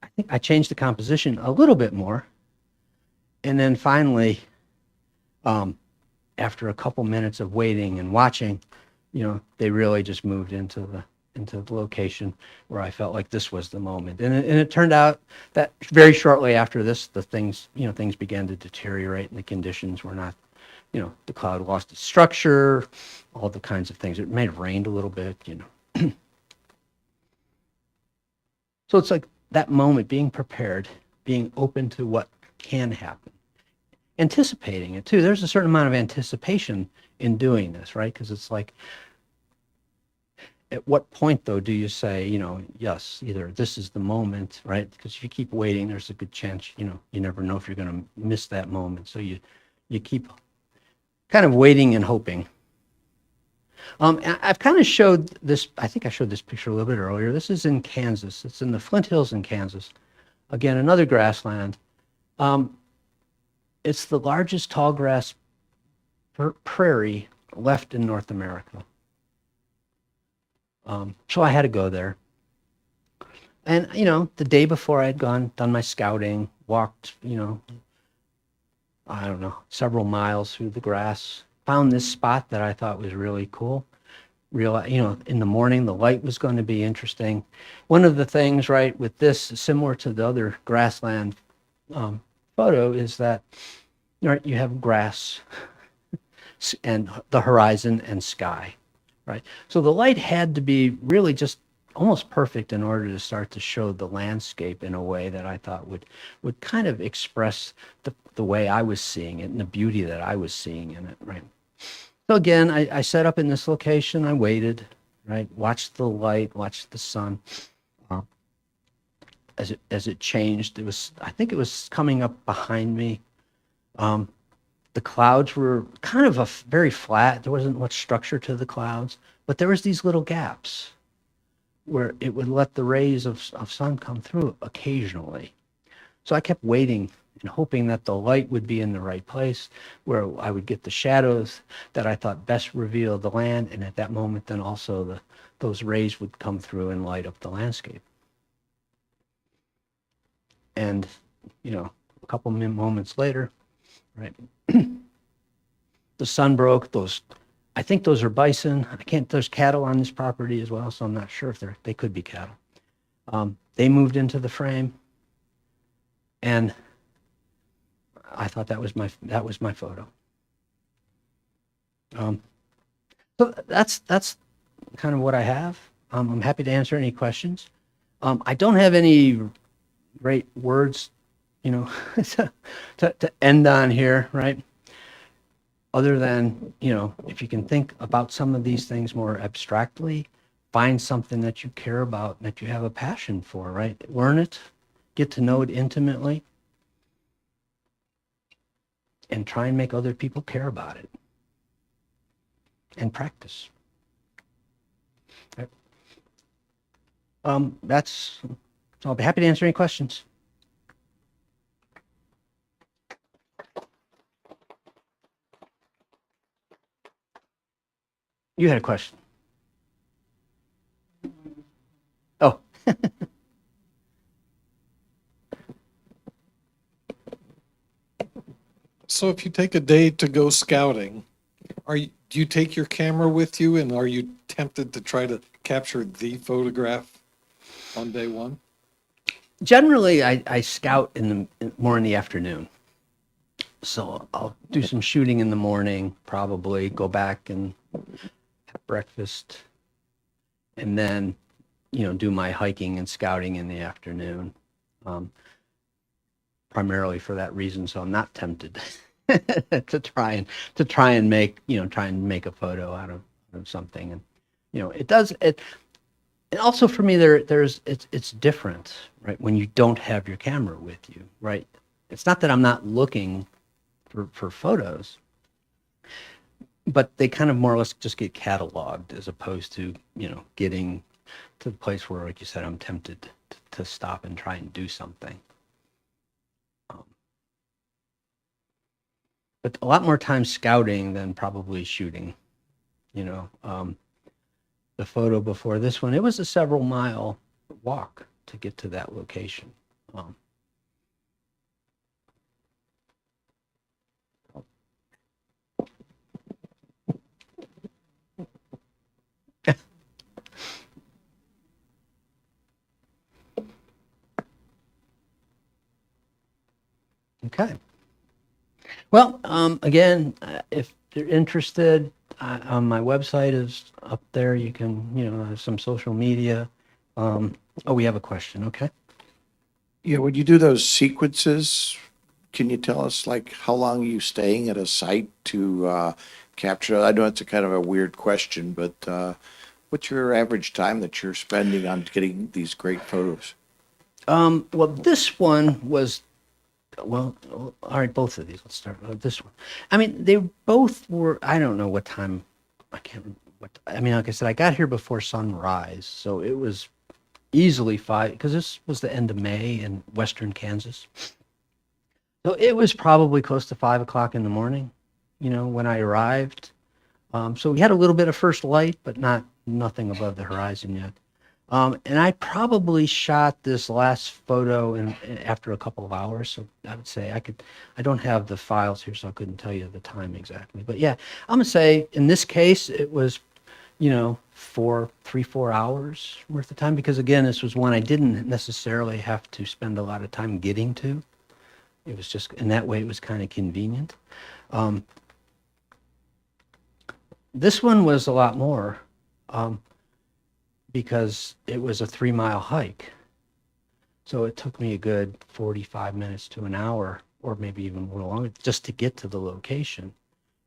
I think I changed the composition a little bit more. And then finally, after a couple minutes of waiting and watching, they really just moved into into the location where I felt like this was the moment. And it turned out that very shortly after this, the things, things began to deteriorate and the conditions were not, the cloud lost its structure, all the kinds of things. It may have rained a little bit. So it's like that moment, being prepared, being open to what can happen, anticipating it too. There's a certain amount of anticipation in doing this, right? Because it's like, at what point though do you say, yes, either this is the moment, right? Because if you keep waiting, there's a good chance, you never know if you're going to miss that moment. So you keep kind of waiting and hoping. I've kind of showed this, I think I showed this picture a little bit earlier. This is in Kansas. It's in the Flint Hills in Kansas. Again, another grassland. It's the largest tall grass prairie left in North America. So I had to go there. And, the day before I had done my scouting, walked, I don't know, several miles through the grass, found this spot that I thought was really cool. In the morning, the light was going to be interesting. One of the things, right, with this, similar to the other grassland photo, is that you have grass and the horizon and sky, right? So the light had to be really just almost perfect in order to start to show the landscape in a way that I thought would kind of express the way I was seeing it and the beauty that I was seeing in it, right? So again, I set up in this location, I waited, right? Watched the light, watched the sun. As it changed, I think it was coming up behind me. The clouds were kind of very flat. There wasn't much structure to the clouds, but there was these little gaps where it would let the rays of sun come through occasionally. So I kept waiting and hoping that the light would be in the right place where I would get the shadows that I thought best revealed the land. And at that moment, then also those rays would come through and light up the landscape. And, a couple moments later, right, the sun broke. I think those are bison. There's cattle on this property as well, so I'm not sure if they could be cattle. They moved into the frame, and I thought that was my photo. So that's kind of what I have. I'm happy to answer any questions. I don't have any great words, to end on here, right? Other than, if you can think about some of these things more abstractly, find something that you care about, that you have a passion for, right? Learn it, get to know it intimately, and try and make other people care about it. And practice. Right. So I'll be happy to answer any questions. You had a question. Oh. So if you take a day to go scouting, do you take your camera with you, and are you tempted to try to capture the photograph on day one? Generally, I scout more in the afternoon. So I'll do some shooting in the morning, probably go back and have breakfast, and then, do my hiking and scouting in the afternoon. Primarily for that reason, so I'm not tempted to try and make a photo out of something. And and also for me it's different, right, when you don't have your camera with you, right? It's not that I'm not looking for photos, but they kind of more or less just get cataloged, as opposed to getting to the place where, like you said, I'm tempted to stop and try and do something. But a lot more time scouting than probably shooting. The photo before this one, it was a several mile walk to get to that location. Okay. Well, again, if you're interested, my website is up there. You can, have some social media. Oh, we have a question. Okay. Yeah, when you do those sequences, can you tell us like how long are you staying at a site to capture? I know it's a kind of a weird question, but what's your average time that you're spending on getting these great photos? Well, this one was, well, all right, both of these. Let's start with this one. I mean, they both were, I don't know what time, I can't remember like I said, I got here before sunrise, so it was easily 5, because this was the end of May in western Kansas. So it was probably close to 5 o'clock in the morning, when I arrived. So we had a little bit of first light, but nothing above the horizon yet. And I probably shot this last photo after a couple of hours. So I would say I don't have the files here, so I couldn't tell you the time exactly. But yeah, I'm gonna say in this case, it was, 4 hours worth of time, because again, this was one I didn't necessarily have to spend a lot of time getting to. It was just, in that way, it was kind of convenient. This one was a lot more. Because it was a 3-mile hike. So it took me a good 45 minutes to an hour, or maybe even a little longer, just to get to the location.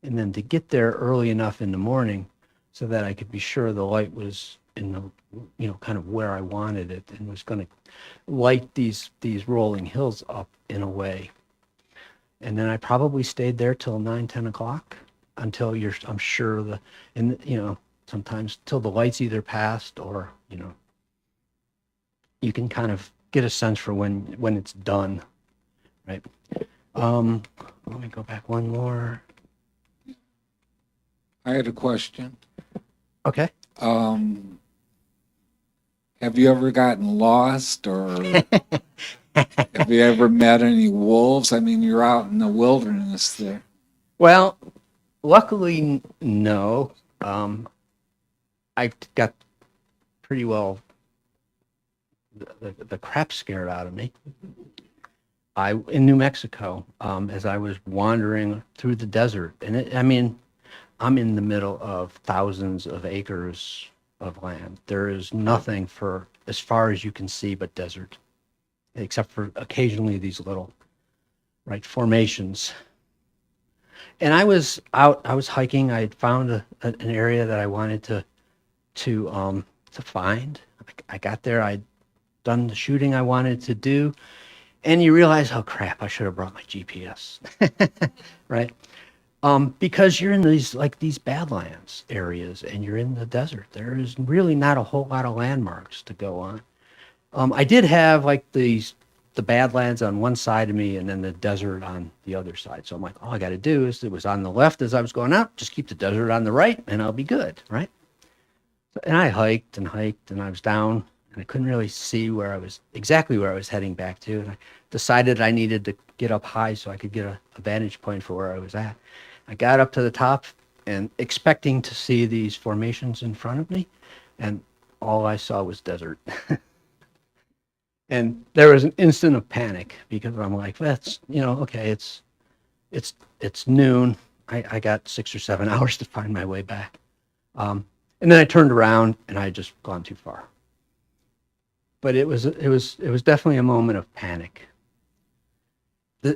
And then to get there early enough in the morning so that I could be sure the light was in the, kind of where I wanted it, and was going to light these rolling hills up in a way. And then I probably stayed there till 9, 10 o'clock until I'm sure sometimes till the lights either passed or, you can kind of get a sense for when it's done, right? Let me go back one more. I had a question. Okay. Have you ever gotten lost, or have you ever met any wolves? I mean, you're out in the wilderness there. Well, luckily, no. I got pretty well the crap scared out of me. In New Mexico, as I was wandering through the desert, and I'm in the middle of thousands of acres of land. There is nothing for as far as you can see but desert, except for occasionally these little, right, formations. And I was hiking. I had found an area that I wanted to find. I got there. I'd done the shooting I wanted to do, and you realize, oh crap, I should have brought my GPS, right? Because you're in these Badlands areas, and you're in the desert. There is really not a whole lot of landmarks to go on. I did have like the Badlands on one side of me, and then the desert on the other side. So I'm like, all I got to do is, it was on the left as I was going out, just keep the desert on the right, and I'll be good, right? And I hiked, and I was down, and I couldn't really see exactly where I was heading back to. And I decided I needed to get up high so I could get a vantage point for where I was at. I got up to the top and expecting to see these formations in front of me, and all I saw was desert. And there was an instant of panic, because I'm like, that's, okay, it's noon. I got 6 or 7 hours to find my way back. And then I turned around, and I had just gone too far. But it was definitely a moment of panic.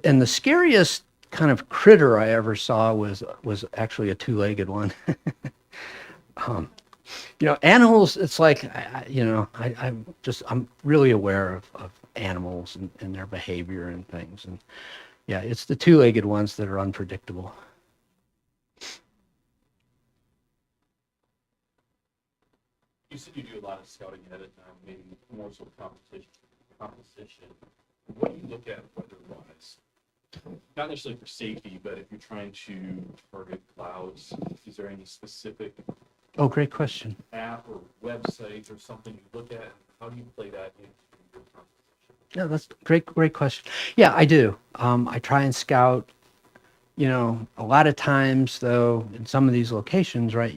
And the scariest kind of critter I ever saw was actually a 2-legged one. Animals, it's like, I'm really aware of animals and their behavior and things. And yeah, it's the 2-legged ones that are unpredictable. You said you do a lot of scouting ahead of time, maybe more so composition. What do you look at weather-wise? Not necessarily for safety, but if you're trying to target clouds, is there any specific Oh, great question. app or website or something you look at? How do you play that into your composition? Yeah, that's great question. Yeah, I do. I try and scout. A lot of times, though, in some of these locations, right,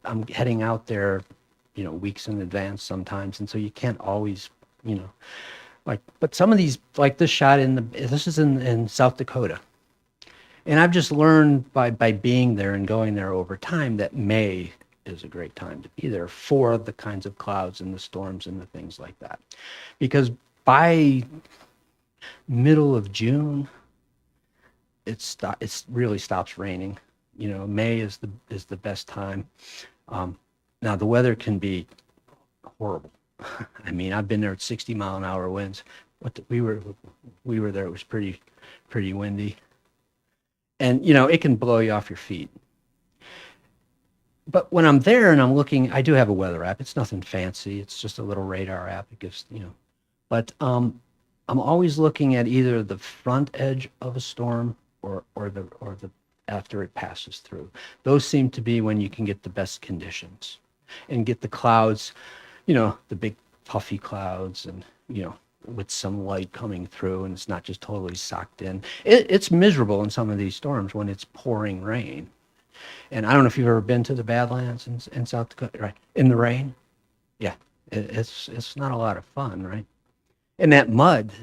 I'm heading out there, weeks in advance sometimes, and so you can't always, Like, but some of these, like this shot this is in South Dakota. And I've just learned by being there and going there over time that May is a great time to be there for the kinds of clouds and the storms and the things like that. Because by middle of June, it really stops raining. You know, May is the best time. Now the weather can be horrible. I mean, I've been there at 60-mile-an-hour winds. We were there. It was pretty windy, and you know it can blow you off your feet. But when I'm there and I'm looking, I do have a weather app. It's nothing fancy. It's just a little radar app. It gives, you know, but I'm always looking at either the front edge of a storm or the after it passes through. Those seem to be when you can get the best conditions and get the clouds, you know, the big puffy clouds and, you know, with some light coming through and it's not just totally socked in. It's miserable in some of these storms when it's pouring rain. And I don't know if you've ever been to the Badlands in South Dakota, right? In the rain. Yeah, it's not a lot of fun, right? And that mud,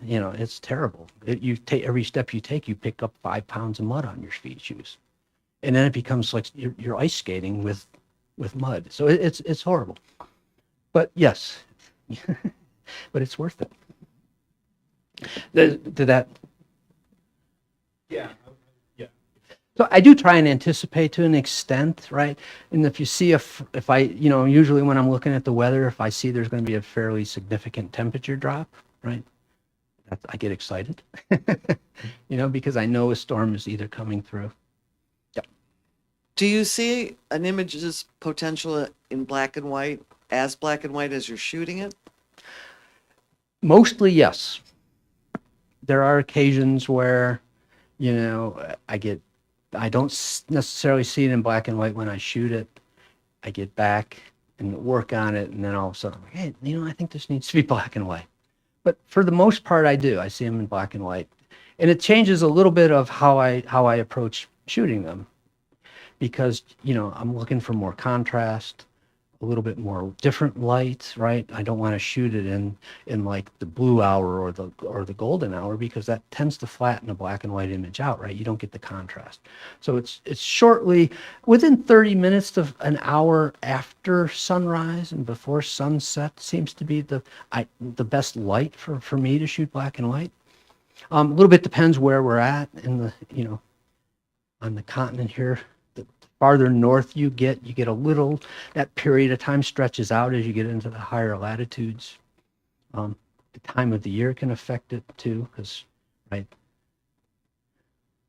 you know, it's terrible. You take every step you take, you pick up 5 pounds of mud on your feet shoes, and then it becomes like you're ice skating with mud. So it's horrible. But yes, but it's worth it. Did that? Yeah. Yeah. So I do try and anticipate to an extent, right? And if you see if I, you know, usually when I'm looking at the weather, if I see there's going to be a fairly significant temperature drop, right? I get excited, you know, because I know a storm is either coming through. Yep. Do you see an image's potential in black and white, as black and white as you're shooting it? Mostly, yes. There are occasions where, you know, I don't necessarily see it in black and white when I shoot it. I get back and work on it, and then all of a sudden, I'm like, hey, you know, I think this needs to be black and white. But for the most part, I do. I see them in black and white, and it changes a little bit of how I approach shooting them, because you know I'm looking for more contrast, a little bit more different light, right? I don't want to shoot it in like the blue hour or the golden hour, because that tends to flatten a black and white image out, right? You don't get the contrast. So it's shortly within 30 minutes to an hour after sunrise and before sunset seems to be the best light for me to shoot black and white. A little bit depends where we're at in the, you know, on the continent here. Farther north you get a little, that period of time stretches out as you get into the higher latitudes. The time of the year can affect it too, because, right,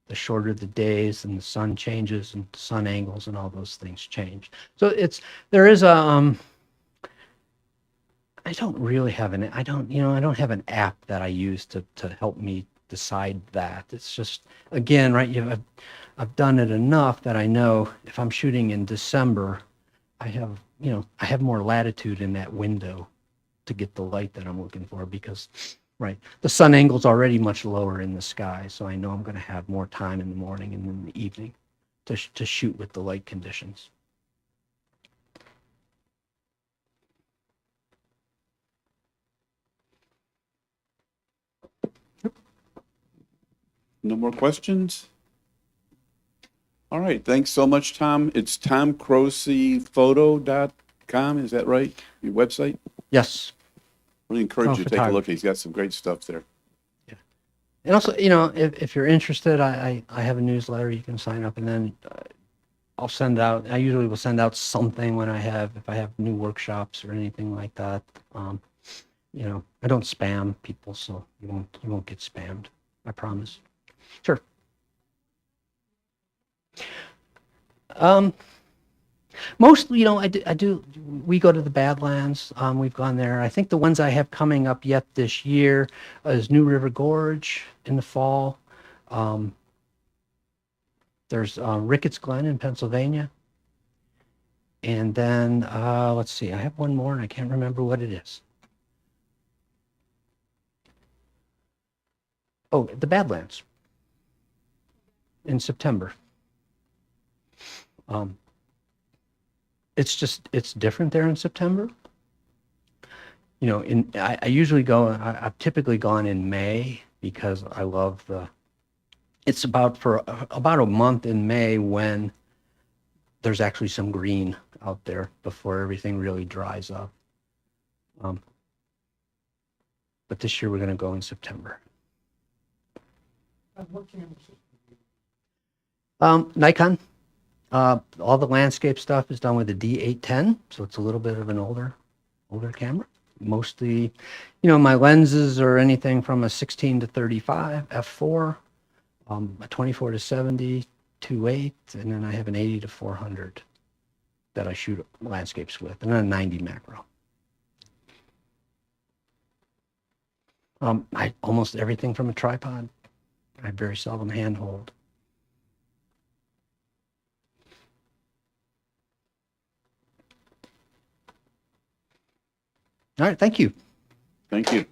the shorter the days and the sun changes and sun angles and all those things change. So there is a, I don't have an app that I use to help me decide that. It's just, again, right, I've done it enough that I know if I'm shooting in December, I have more latitude in that window to get the light that I'm looking for, because, right, the sun angle's already much lower in the sky, so I know I'm going to have more time in the morning and in the evening to shoot with the light conditions. No more questions? All right, thanks so much, Tom. It's tomcrocephoto.com, is that right? Your website? Yes. Really encourage Oh, you to take a look. photography. He's got some great stuff there. And also, you know, if you're interested, I have a newsletter. You can sign up, and then I'll send out. I usually will send out something when if I have new workshops or anything like that. You know, I don't spam people, so you won't get spammed. I promise. Sure. Mostly, you know, I do. We go to the Badlands. We've gone there. I think the ones I have coming up yet this year is New River Gorge in the fall. There's Ricketts Glen in Pennsylvania. And then, let's see, I have one more and I can't remember what it is. Oh, the Badlands in September. It's different there in September. you know, I usually go, I've typically gone in May because I love it's about about a month in May when there's actually some green out there before everything really dries up. But this year we're going to go in September. Nikon. All the landscape stuff is done with the D810, so it's a little bit of an older camera. Mostly, you know, my lenses are anything from a 16 to 35 f4, a 24 to 70 2.8, and then I have an 80 to 400 that I shoot landscapes with, and then a 90 macro. Almost everything from a tripod. I very seldom handhold. All right, thank you. Thank you.